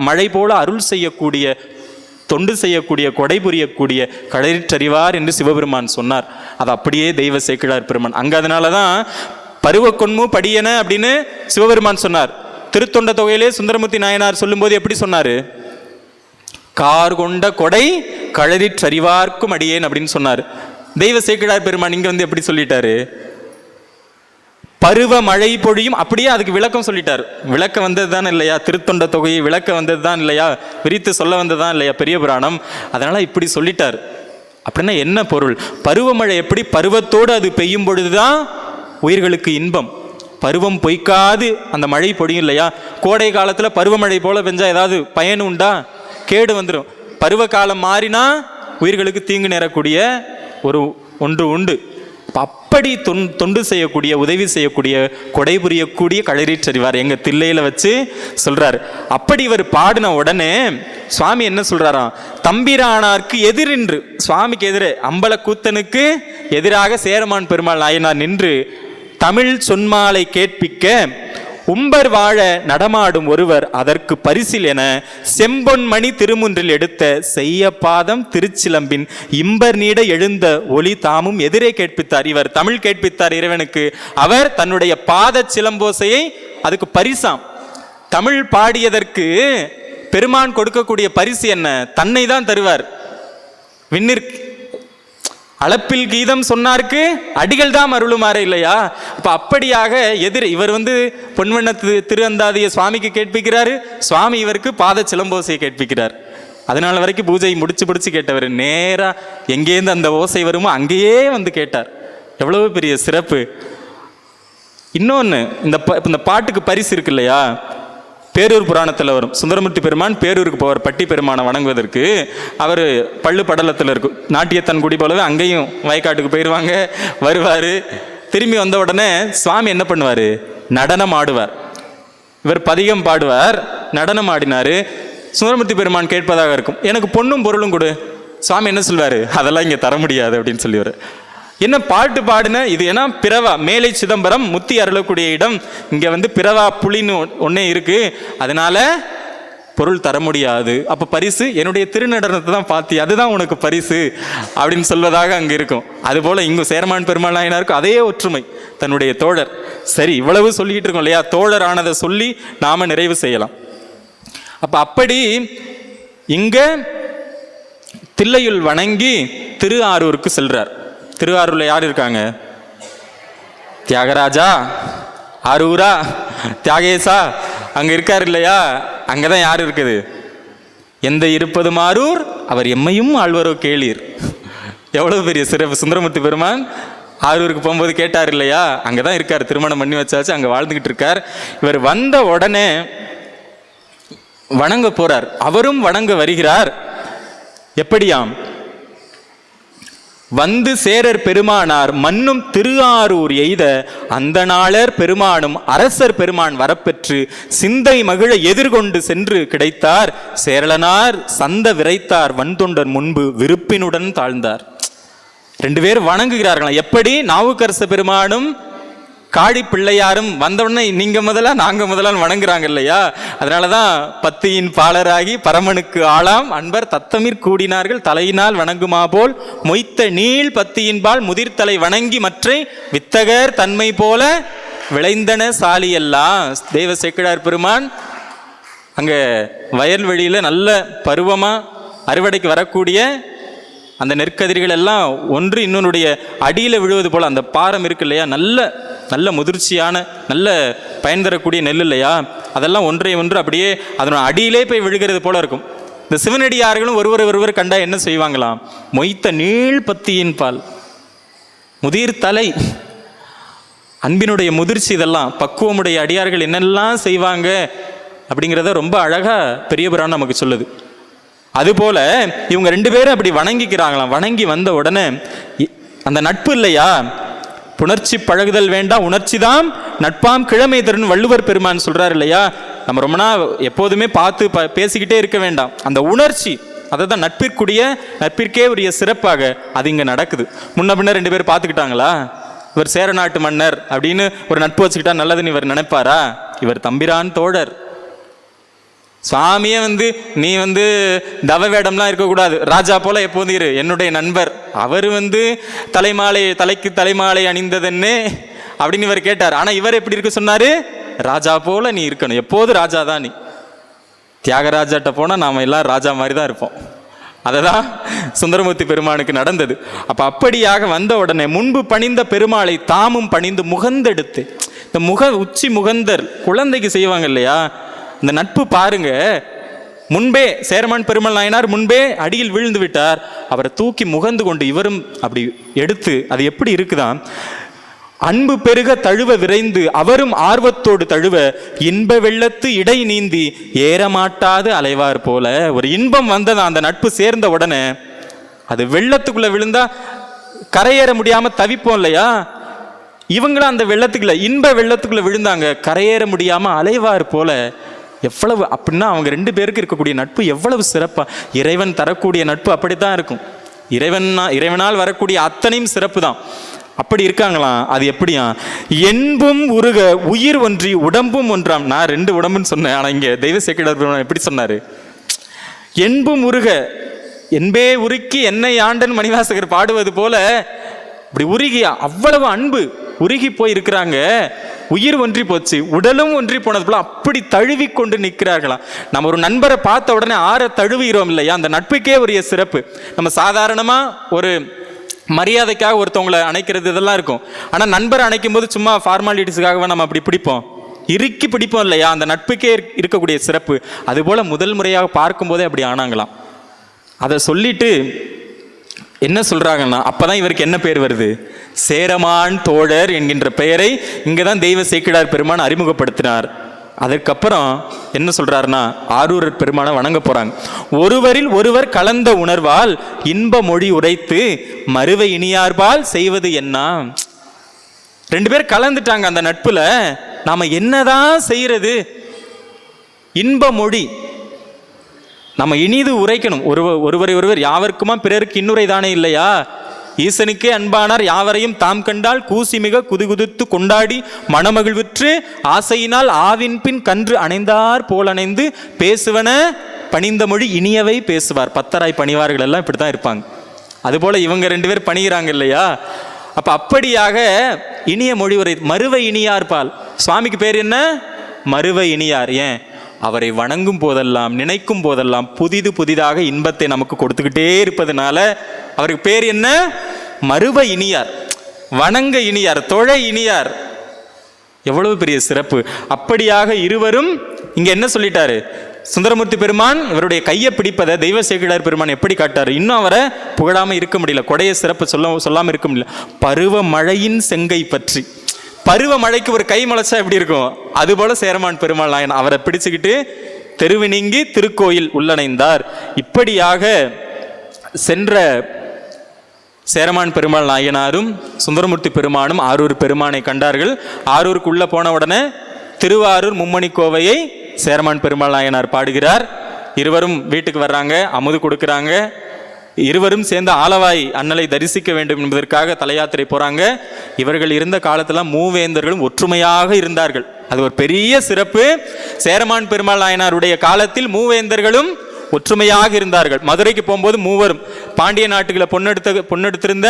மழை போல அருள் செய்யக்கூடிய, தொண்டு செய்யக்கூடிய, கொடை புரியக்கூடிய களறிற்றறிவார் என்று சிவபெருமான் சொன்னார். அது அப்படியே தெய்வ சேக்கிழார் பெருமான் அங்க அதனால தான் பருவ கொன்மு படியன அப்படின்னு சிவபெருமான் சொன்னார். திருத்தொண்ட தொகையிலே சுந்தரமூர்த்தி நாயனார் சொல்லும்போது எப்படி சொன்னாரு? கார் கொண்ட கொடை களறிற்றறிவார்க்கும் அடியேன் அப்படின்னு சொன்னார். தெய்வ சேக்கிழார் பெருமான் இங்க வந்து எப்படி சொல்லிட்டாரு? பருவ மழை பொழியும், அப்படியே அதுக்கு விளக்கம் சொல்லிட்டார். விளக்க வந்தது தான் இல்லையா? திருத்தொண்ட தொகையை விளக்க வந்தது தான் இல்லையா? விரித்து சொல்ல வந்தது தான் இல்லையா பெரிய புராணம்? அதனால இப்படி சொல்லிட்டார். அப்படின்னா என்ன பொருள்? பருவமழை எப்படி பருவத்தோடு அது பெய்யும் பொழுதுதான் உயிர்களுக்கு இன்பம். பருவம் பொய்க்காது அந்த மழை பொழியும் இல்லையா? கோடை காலத்தில் பருவமழை போல பெஞ்சா ஏதாவது பயன் உண்டா? கேடு வந்துடும். பருவ காலம் மாறினா உயிர்களுக்கு தீங்கு நேரக்கூடிய ஒன்று உண்டு. அப்படி தொண்டு செய்யக்கூடிய, உதவி செய்யக்கூடிய, கொடை புரியக்கூடிய களறிற்றறிவார் எங்க தில்லையில வச்சு சொல்றாரு. அப்படி இவர் பாடின உடனே சுவாமி என்ன சொல்றாராம்? தம்பிரானார்க்கு எதிரின்று, சுவாமிக்கு எதிரே அம்பலக்கூத்தனுக்கு எதிராக சேரமான் பெருமாள் நாயனார் நின்று தமிழ் சொன்மாலை கேட்பிக்க உம்பர் வாழ நடமாடும் ஒருவர் அதற்கு பரிசில் என செம்பொன்மணி திருமுன்றில் எடுத்த செய்ய பாதம் திருச்சிலம்பின் இம்பர் நீட எழுந்த ஒளி தாமும் எதிரே கேட்பித்தார். இவர் தமிழ் கேட்பித்தார் இறைவனுக்கு. அவர் தன்னுடைய பாத சிலம்போசையை அதுக்கு பரிசாம். தமிழ் பாடியதற்கு பெருமான் கொடுக்கக்கூடிய பரிசு என்ன? தன்னை தான் தருவார். விண்ணிற்கு அளப்பில் கீதம் சொன்னார்க்கு அடிகள் தான் அருளுமாறு இல்லையா? அப்ப அப்படியாக இவர் பொன்வண்ண திரு அந்தாதியை சுவாமிக்கு கேட்பிக்கிறாரு, சுவாமி இவருக்கு பாத சிலம்போசையை கேட்பிக்கிறார். அதனால வரைக்கும் பூஜை முடிச்சு கேட்டவர் நேரா எங்கேருந்து அந்த ஓசை வருமோ அங்கேயே வந்து கேட்டார். எவ்வளவு பெரிய சிறப்பு! இன்னொன்று, இந்த பாட்டுக்கு பரிசு இருக்கு இல்லையா? பேரூர் புராணத்தில் வரும். சுந்தரமூர்த்தி பெருமான் பேரூருக்கு போவார் பட்டி பெருமானை வணங்குவதற்கு. அவர் பள்ளு படலத்தில் இருக்கும். நாட்டியத்தன் குடி போலவே அங்கேயும் வயக்காட்டுக்கு போயிடுவாங்க, வருவார். திரும்பி வந்த உடனே சுவாமி என்ன பண்ணுவார்? நடனம் ஆடுவார். இவர் பதிகம் பாடுவார், நடனம் ஆடினார். சுந்தரமூர்த்தி பெருமான் கேட்பதாக இருக்கும், எனக்கு பொண்ணும் பொருளும் கொடு. சுவாமி என்ன சொல்வார்? அதெல்லாம் இங்கே தர முடியாது அப்படின்னு சொல்லிவார். என்ன பாட்டு பாடுன இது? ஏன்னா பிறவா மேலை சிதம்பரம் முத்தி அருளக்கூடிய இடம். இங்கே பிறவா புலின்னு ஒன்னே இருக்கு, அதனால பொருள் தர முடியாது. அப்போ பரிசு என்னுடைய திருநடனத்தை தான் பார்த்தி, அதுதான் உனக்கு பரிசு அப்படின்னு சொல்வதாக அங்கே இருக்கும். அதுபோல் இங்கு சேரமான் பெருமாள் நாயனாருக்கு அதே ஒற்றுமை, தன்னுடைய தோழர். சரி, இவ்வளவு சொல்லிக்கிட்டு இருக்கோம் இல்லையா? தோழர் ஆனதை சொல்லி நாம நிறைவு செய்யலாம். அப்படி இங்க தில்லையுள் வணங்கி திருஆரூருக்கு செல்றார். திருஆரூர்ல யார் இருக்காங்க? தியாகராஜா, ஆரூரா, தியாகேசா அங்க இருக்காரு இல்லையா? அங்கதான் யார் இருக்குது? எந்த இருப்பது மாரூர் அவர் எம்மையும் ஆழ்வரோ கேளீர். எவ்வளவு பெரிய சிறப்பு! சுந்தரமூர்த்தி பெருமான் ஆரூருக்கு போகும்போது கேட்டார் இல்லையா? அங்கதான் இருக்கார், திருமணம் பண்ணி வச்சாச்சு, அங்க வாழ்ந்துகிட்டு இருக்கார். இவர் வந்த உடனே வணங்க போறார், அவரும் வணங்க வருகிறார். எப்படியாம்? வந்து சேரர் பெருமானார் மன்னும் திருஆரூர் எய்த அந்த நாளர் பெருமானும் அரசர் பெருமான் வரப்பெற்று சிந்தை மகிழ எதிர்கொண்டு சென்று கிடைத்தார். சேரலனார் சந்த விரைத்தார் வன்தொண்டர் முன்பு விருப்பினுடன் தாழ்ந்தார். ரெண்டு பேர் வணங்குகிறார்களாம். எப்படி? நாவுக்கரச பெருமானும் காழி பிள்ளையாரும் வந்தவுடனே நீங்க முதலா நாங்க முதலான்னு வணங்குறாங்க இல்லையா? அதனாலதான் பத்தியின் பாலராகி பரமனுக்கு ஆளாம் அன்பர் தத்தமிர் கூடினார்கள் தலையினால் வணங்குமா போல் மொய்த்த நீள் பத்தியின் பால் முதிர்த்தலை வணங்கி மற்றை வித்தகர் தன்மை போல விளைந்தன சாலியெல்லாம். தெய்வ சேக்கிழார் பெருமான் அங்க வயல்வெளியில நல்ல பருவமா அறுவடைக்கு வரக்கூடிய அந்த நெற்கதிர்கள் எல்லாம் ஒன்று இன்னொன்னுடைய அடியில் விழுவது போல அந்த பாரம் இருக்கு இல்லையா? நல்ல முதிர்ச்சியான நல்ல பயன் தரக்கூடிய நெல் இல்லையா? அதெல்லாம் ஒன்றை ஒன்று அப்படியே அதனோட அடியிலே போய் விழுகிறது போல இருக்கும். இந்த சிவனடியார்களும் ஒருவர் கண்டா என்ன செய்வாங்களாம்? மொய்த்த நீள் பத்தியின் பால் முதிர் தலை, அன்பினுடைய முதிர்ச்சி, இதெல்லாம் பக்குவமுடைய அடியார்கள் என்னெல்லாம் செய்வாங்க அப்படிங்கிறத ரொம்ப அழகா பெரிய புராணம் நமக்கு சொல்லுது. அதுபோல இவங்க ரெண்டு பேரும் அப்படி வணங்கிக்கிறாங்களாம். வணங்கி வந்த உடனே அந்த நட்பு இல்லையா? புணர்ச்சி பழகுதல் வேண்டாம் உணர்ச்சி தான் நட்பாம் கிழமை தருன்னு வள்ளுவர் பெருமான் சொல்றாரு இல்லையா? நம்ம ரொம்ப நாள் எப்போதுமே பார்த்து பேசிக்கிட்டே இருக்க வேண்டாம். அந்த உணர்ச்சி அதை தான் நட்பிற்கே உரிய சிறப்பாக அது இங்க நடக்குது. முன்ன பின்ன ரெண்டு பேரும் பார்த்துக்கிட்டாங்களா? இவர் சேர நாட்டு மன்னர் அப்படின்னு ஒரு நட்பு வச்சுக்கிட்டா நல்லதுன்னு இவர் நினைப்பாரா? இவர் தம்பிரான் தோழர். சுவாமியே நீ தவ வேடம்லாம் இருக்கக்கூடாது, ராஜா போல எப்போதும் இரு, என்னுடைய நண்பர். அவர் தலைக்கு தலைமாலை அணிந்ததுன்னு அப்படின்னு இவர் கேட்டார். ஆனா இவர் எப்படி இருக்க சொன்னாரு? ராஜா போல நீ இருக்கணும், எப்போது ராஜா தான் நீ. தியாகராஜாட்ட போனா நாம எல்லாம் ராஜா மாதிரி தான் இருப்போம். அததான் சுந்தரமூர்த்தி பெருமானுக்கு நடந்தது. அப்படியாக வந்த உடனே முன்பு பணிந்த பெருமாளை தாமும் பணிந்து முகந்தெடுத்து, இந்த உச்சி முகந்தர் குழந்தைக்கு செய்வாங்க இல்லையா? இந்த நட்பு பாருங்க. முன்பே சேரமான் பெருமாள் நாயனார் முன்பே அடியில் விழுந்து விட்டார், அவரை தூக்கி முகந்து கொண்டு இவரும் அப்படி எடுத்து, அது எப்படி இருக்குதான்? அன்பு பெருக தழுவ விரைந்து அவரும் ஆர்வத்தோடு தழுவ இன்ப வெள்ளத்து இடை நீந்தி ஏறமாட்டாது அலைவார் போல. ஒரு இன்பம் வந்ததா அந்த நட்பு சேர்ந்த உடனே. அது வெள்ளத்துக்குள்ள விழுந்தா கரையேற முடியாம தவிப்போம் இல்லையா? இவங்களும் அந்த வெள்ளத்துக்குள்ள இன்ப வெள்ளத்துக்குள்ள விழுந்தாங்க, கரையேற முடியாம அலைவார் போல. எவ்வளவு அப்படின்னா அவங்க ரெண்டு பேருக்கு இருக்கக்கூடிய நட்பு எவ்வளவு சிறப்பா! இறைவன் தரக்கூடிய நட்பு அப்படித்தான் இருக்கும். இறைவனால் வரக்கூடிய அத்தனையும் சிறப்பு தான். அப்படி இருக்காங்களாம். அது எப்படியா? என்பும் உருக உயிர் ஒன்றி உடம்பும் ஒன்றாம். நான் ரெண்டு உடம்புன்னு சொன்னேன், ஆனா இங்க தெய்வ சேக்கிழார் எப்படி சொன்னாரு? என்பும் உருக, என்பே உருக்கி என்னை ஆண்டன் மணிவாசகர் பாடுவது போல இப்படி உருகியா அவ்வளவு அன்பு உருகி போய் இருக்கிறாங்க. உயிர் ஒன்றி போச்சு, உடலும் ஒன்றி போனது போல அப்படி தழுவி கொண்டு நிற்கிறார்களாம். நம்ம ஒரு நண்பரை பார்த்த உடனே ஆற தழுவுகிறோம் இல்லையா? அந்த நட்புக்கே உரிய சிறப்பு. நம்ம சாதாரணமா ஒரு மரியாதைக்காக ஒருத்தவங்களை அணைக்கிறது இதெல்லாம் இருக்கும். ஆனா நண்பரை அணைக்கும் போது சும்மா ஃபார்மாலிட்டிஸுக்காக நம்ம அப்படி பிடிப்போம், இறுக்கி பிடிப்போம் இல்லையா? அந்த நட்புக்கே இருக்கக்கூடிய சிறப்பு. அதுபோல முதல் முறையாக பார்க்கும் போதே அப்படி ஆனாங்களாம். அதை சொல்லிட்டு என்ன சொல்றாங்கன்னா, அப்பதான் இவருக்கு என்ன பேர் வருது? சேரமான் தோழர் என்கின்ற பெயரை இங்கதான் தெய்வ சேக்கிழார் பெருமான் அறிமுகப்படுத்தினார். அதற்கப்புறம் என்ன சொல்றாருன்னா, ஆரூரர் பெருமானை வணங்க போறாங்க. ஒருவரில் ஒருவர் கலந்த உணர்வால் இன்ப மொழி உரைத்து மறுவை இனியார்பால் செய்வது என்ன? ரெண்டு பேர் கலந்துட்டாங்க அந்த நட்புல, நாம என்னதான் செய்யறது? இன்ப மொழி நம்ம இனிது உரைக்கணும். ஒருவரை ஒருவர் யாவருக்குமா பிறருக்கு இன்னுரை தானே இல்லையா? ஈசனுக்கே அன்பானார் யாவரையும் தாம் கண்டால் கூசி மிக குதுகுதுத்து கொண்டாடி மணமகிழ்வுற்று ஆசையினால் ஆவின் பின் கன்று அணைந்தார் போல் அணைந்து பேசுவன பணிந்த மொழி இனியவை பேசுவார். பத்தராய் பணிவார்கள் எல்லாம் இப்படித்தான் இருப்பாங்க. அதுபோல இவங்க ரெண்டு பேர் பணிகிறாங்க இல்லையா? அப்படியாக இனிய மொழி உரை மறுவை இனியார் பால். சுவாமிக்கு பேர் என்ன? மறுவை இனியார். ஏன்? அவரை வணங்கும் போதெல்லாம் நினைக்கும் போதெல்லாம் புதிதாக இன்பத்தை நமக்கு கொடுத்துக்கிட்டே இருப்பதனால அவருக்கு பேர் என்ன? மருவ இனியார், வணங்க இனியார், தொழ இனியார். எவ்வளவு பெரிய சிறப்பு! அப்படியாக இருவரும் இங்க என்ன சொல்லிட்டாரு? சுந்தரமூர்த்தி பெருமான் இவருடைய கையை பிடிப்பதை தெய்வ சேக்கிழார் பெருமான் எப்படி காட்டாரு? இன்னும் அவரை புகழாம இருக்க முடியல, கொடைய சிறப்பு சொல்லாம இருக்க முடியல. பருவ மழையின் செங்கை பற்றி, பருவ மழைக்கு ஒரு கை முளைச்சா எப்படி இருக்கும்? அதுபோல சேரமான் பெருமாள் நாயன் அவரை பிடிச்சுக்கிட்டு தெருவு நீங்கி திருக்கோயில் உள்ளணைந்தார். இப்படியாக சென்ற சேரமான் பெருமாள் நாயனாரும் சுந்தரமூர்த்தி பெருமானும் ஆரூர் பெருமானை கண்டார்கள். ஆரூருக்கு உள்ள போன உடனே திருவாரூர் மும்மணி கோவையை சேரமான் பெருமாள் நாயனார் பாடுகிறார். இருவரும் வீட்டுக்கு வர்றாங்க, அமுது கொடுக்குறாங்க. இருவரும் சேர்ந்து ஆலவாய் அண்ணலை தரிசிக்க வேண்டும் என்பதற்காக தல யாத்திரை போறாங்க. இவர்கள் இருந்த காலத்துல மூவேந்தர்களும் ஒற்றுமையாக இருந்தார்கள். அது ஒரு பெரிய சிறப்பு. சேரமான் பெருமாள் நாயனாருடைய காலத்தில் மூவேந்தர்களும் ஒற்றுமையாக இருந்தார்கள். மதுரைக்கு போகும்போது மூவரும், பாண்டிய நாட்டுகளை பொன்னெடுத்திருந்த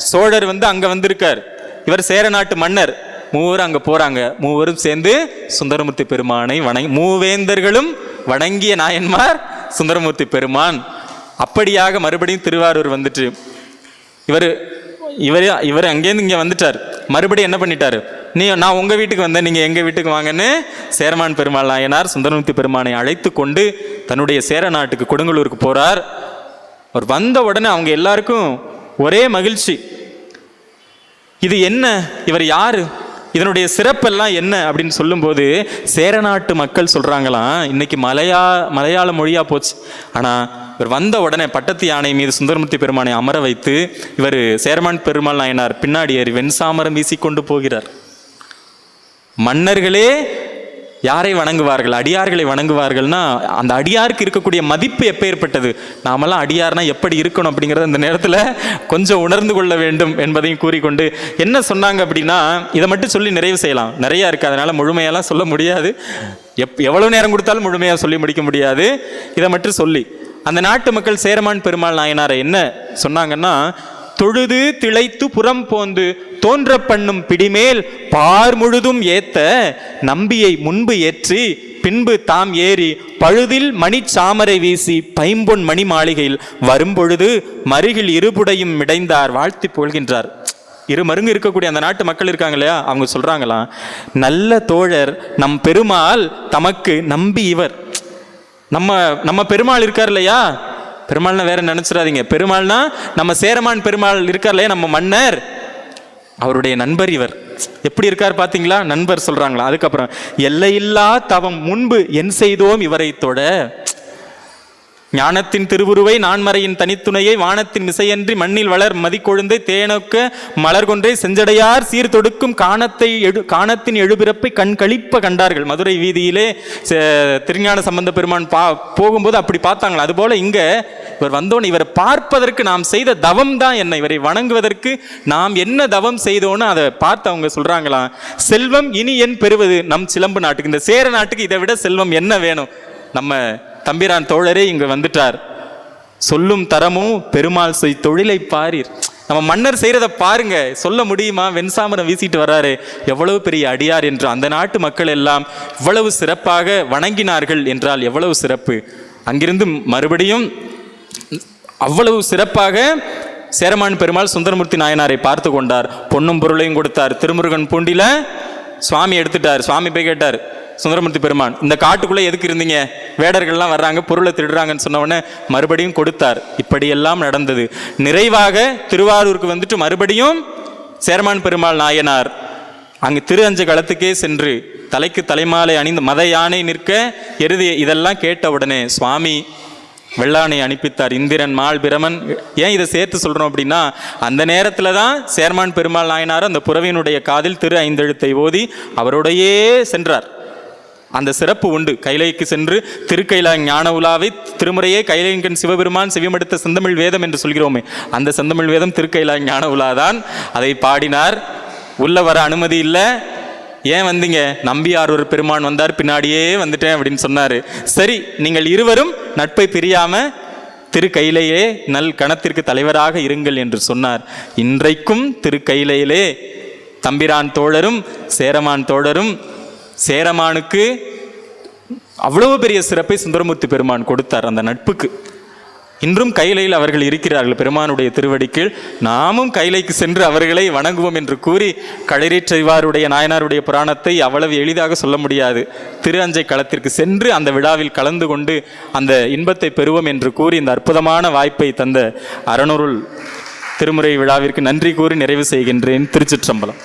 சோழர் அங்க வந்திருக்கார், இவர் சேர நாட்டு மன்னர். மூவரும் அங்க போறாங்க. மூவரும் சேர்ந்து சுந்தரமூர்த்தி பெருமானை வணங்கி, மூவேந்தர்களும் வணங்கிய நாயன்மார் சுந்தரமூர்த்தி பெருமான். அப்படியாக மறுபடியும் திருவாரூர் வந்துட்டு இவர் அங்கேருந்து இங்கே வந்துட்டார். மறுபடியும் என்ன பண்ணிட்டாரு? நான் உங்கள் வீட்டுக்கு வந்தேன், நீங்கள் எங்கள் வீட்டுக்கு வாங்கன்னு சேரமான் பெருமாள் நாயனார் சுந்தரமூர்த்தி பெருமானை அழைத்து கொண்டு தன்னுடைய சேர நாட்டுக்கு கொடுங்கலூருக்கு போகிறார். அவர் வந்த உடனே அவங்க எல்லாருக்கும் ஒரே மகிழ்ச்சி. இது என்ன, இவர் யாரு, இதனுடைய சிறப்பெல்லாம் என்ன அப்படின்னு சொல்லும்போது சேரநாட்டு மக்கள் சொல்கிறாங்களாம், இன்னைக்கு மலையாள மொழியாக போச்சு. ஆனால் இவர் வந்த உடனே பட்டத்து யானை மீது சுந்தரமூர்த்தி பெருமானை அமர வைத்து இவர் சேரமான் பெருமாள் நாயனார் பின்னாடி ஏறி வெண்சாமரம் வீசிக்கொண்டு போகிறார். மன்னர்களே யாரை வணங்குவார்கள்? அடியார்களை வணங்குவார்கள்னா அந்த அடியாருக்கு இருக்கக்கூடிய மதிப்பு எப்பேற்பட்டது. நாமெல்லாம் அடியார்னா எப்படி இருக்கணும் அப்படிங்கிறத இந்த நேரத்தில் கொஞ்சம் உணர்ந்து கொள்ள வேண்டும் என்பதையும் கூறிக்கொண்டு என்ன சொன்னாங்க அப்படின்னா, இதை மட்டும் சொல்லி நிறைவு செய்யலாம், நிறையா இருக்குது, அதனால் முழுமையெல்லாம் சொல்ல முடியாது. எவ்வளவு நேரம் கொடுத்தாலும் முழுமையாக சொல்லி முடிக்க முடியாது. இதை மட்டும் சொல்லி அந்த நாட்டு மக்கள் சேரமான் பெருமாள் நாயனாரை என்ன சொன்னாங்கன்னா, தொழுது திளைத்து புறம் போந்து தோன்ற பண்ணும் பிடிமேல் பார் முழுதும் ஏத்த நம்பியை முன்பு ஏற்றி பின்பு தாம் ஏறி பழுதில் மணி சாமரை வீசி பைம்பொன் மணி மாளிகையில் வரும்பொழுது மருகில் இருபுடையும் மிடைந்தார் வாழ்த்தி போல்கின்றார். இரு மருங்கு இருக்கக்கூடிய அந்த நாட்டு மக்கள் இருக்காங்க இல்லையா, அவங்க சொல்றாங்களாம், நல்ல தோழர் நம் பெருமாள் தமக்கு நம்பி இவர். நம்ம பெருமாள் இருக்கார் இல்லையா, பெருமாள்னா வேற நினைச்சிடாதீங்க, பெருமாள்னா நம்ம சேரமான் பெருமாள் இருக்கார் இல்லையா, நம்ம மன்னர், அவருடைய நண்பர் இவர். எப்படி இருக்கார் பாத்தீங்களா, நண்பர் சொல்றாங்களா. அதுக்கப்புறம் எல்லையில்லா தவம் முன்பு என் செய்தோம் இவரை தொட, ஞானத்தின் திருவுருவை நான்மறையின் தனித்துணையை வானத்தின் மிசையன்றி மண்ணில் வளர் மதிக்கொழுந்தை தேனொக்க மலர்கொன்றை செஞ்சடையார் சீர் தொடுக்கும் காணத்தின் எழுபிறப்பை கண் கழிப்ப கண்டார்கள். மதுரை வீதியிலே திருஞான சம்பந்த பெருமான் போகும்போது அப்படி பார்த்தாங்களா. அதுபோல இங்க இவர் வந்தோன்னு இவரை பார்ப்பதற்கு நாம் செய்த தவம் தான் என்ன, இவரை வணங்குவதற்கு நாம் என்ன தவம் செய்தோன்னு அதை பார்த்து அவங்க சொல்றாங்களாம், செல்வம் இனி என் பெறுவது நம் சிலம்பு நாட்டுக்கு, இந்த சேர நாட்டுக்கு இதை விட செல்வம் என்ன வேணும், நம்ம தம்பிரான் தோழரே இங்க வந்துட்டார், சொல்லும் தரமும் பெருமாள் செய் தொழிலை பாரீர். நம்ம மன்னர் செய்யறத பாருங்க, சொல்ல முடியுமா, வெண்சாமரம் வீசிட்டு வர்றாரு, எவ்வளவு பெரிய அடியார் என்று அந்த நாட்டு மக்கள் எல்லாம் இவ்வளவு சிறப்பாக வணங்கினார்கள் என்றால் எவ்வளவு சிறப்பு. அங்கிருந்து மறுபடியும் அவ்வளவு சிறப்பாக சேரமான் பெருமாள் சுந்தரமூர்த்தி நாயனாரை பார்த்து கொண்டார், பொன்னும் பொருளையும் கொடுத்தார். திருமுருகன் பூண்டில சுவாமி எடுத்துட்டார். சுவாமி போய் கேட்டார், சுந்தரமூர்த்தி பெருமான் இந்த காட்டுக்குள்ளே எதுக்கு இருந்தீங்க, வேடர்கள்லாம் வர்றாங்க பொருளை திருடுறாங்கன்னு சொன்ன உடனே மறுபடியும் கொடுத்தார். இப்படியெல்லாம் நடந்தது. நிறைவாக திருவாரூருக்கு வந்துட்டு மறுபடியும் சேரமான் பெருமாள் நாயனார் அங்கு திரு அஞ்ச களத்துக்கே சென்று தலைக்கு தலைமாலை அணிந்து மத யானை நிற்க எருதி இதெல்லாம் கேட்ட உடனே சுவாமி வெள்ளானை அனுப்பித்தார். இந்திரன் மால் பிரமன். ஏன் இதை சேர்த்து சொல்கிறோம் அப்படின்னா, அந்த நேரத்தில் தான் சேரமான் பெருமாள் நாயனார் அந்த புறவியினுடைய காதில் திரு ஐந்தெழுத்தை ஓதி அவருடையே சென்றார். அந்த சிறப்பு உண்டு. கைலைக்கு சென்று திருக்கைலா ஞான உலாவை திருமுறையே கைலைங்கன் சிவபெருமான் செவிமடுத்த செந்தமிழ் வேதம் என்று சொல்கிறோமே, அந்த செந்தமிழ் வேதம் திருக்கைலா ஞான உலாதான். அதை பாடினார். உள்ள வர அனுமதி இல்லை. ஏன் வந்தீங்க, நம்பியார் ஒரு பெருமான் வந்தார், பின்னாடியே வந்துட்டேன் அப்படின்னு சொன்னாரு. சரி, நீங்கள் இருவரும் நட்பை பிரியாம திருக்கையிலேயே நல் கணத்திற்கு தலைவராக இருங்கள் என்று சொன்னார். இன்றைக்கும் திருக்கையிலே தம்பிரான் தோழரும் சேரமான் தோழரும் சேரமானுக்கு அவ்வளவு பெரிய சிறப்பை சுந்தரமூர்த்தி பெருமான் கொடுத்தார் அந்த நட்புக்கு. இன்றும் கைலையில் அவர்கள் இருக்கிறார்கள் பெருமானுடைய திருவடிக்கீழ். நாமும் கைலைக்கு சென்று அவர்களை வணங்குவோம் என்று கூறி, களரிற்றைவாருடைய நாயனாருடைய புராணத்தை அவ்வளவு எளிதாக சொல்ல முடியாது. திரு அஞ்சை களத்திற்கு சென்று அந்த விழாவில் கலந்து கொண்டு அந்த இன்பத்தை பெறுவோம் என்று கூறி இந்த அற்புதமான வாய்ப்பை தந்த அறநூறுல் திருமுறை விழாவிற்கு நன்றி கூறி நிறைவு செய்கின்றேன். திருச்சிற்றம்பலம்.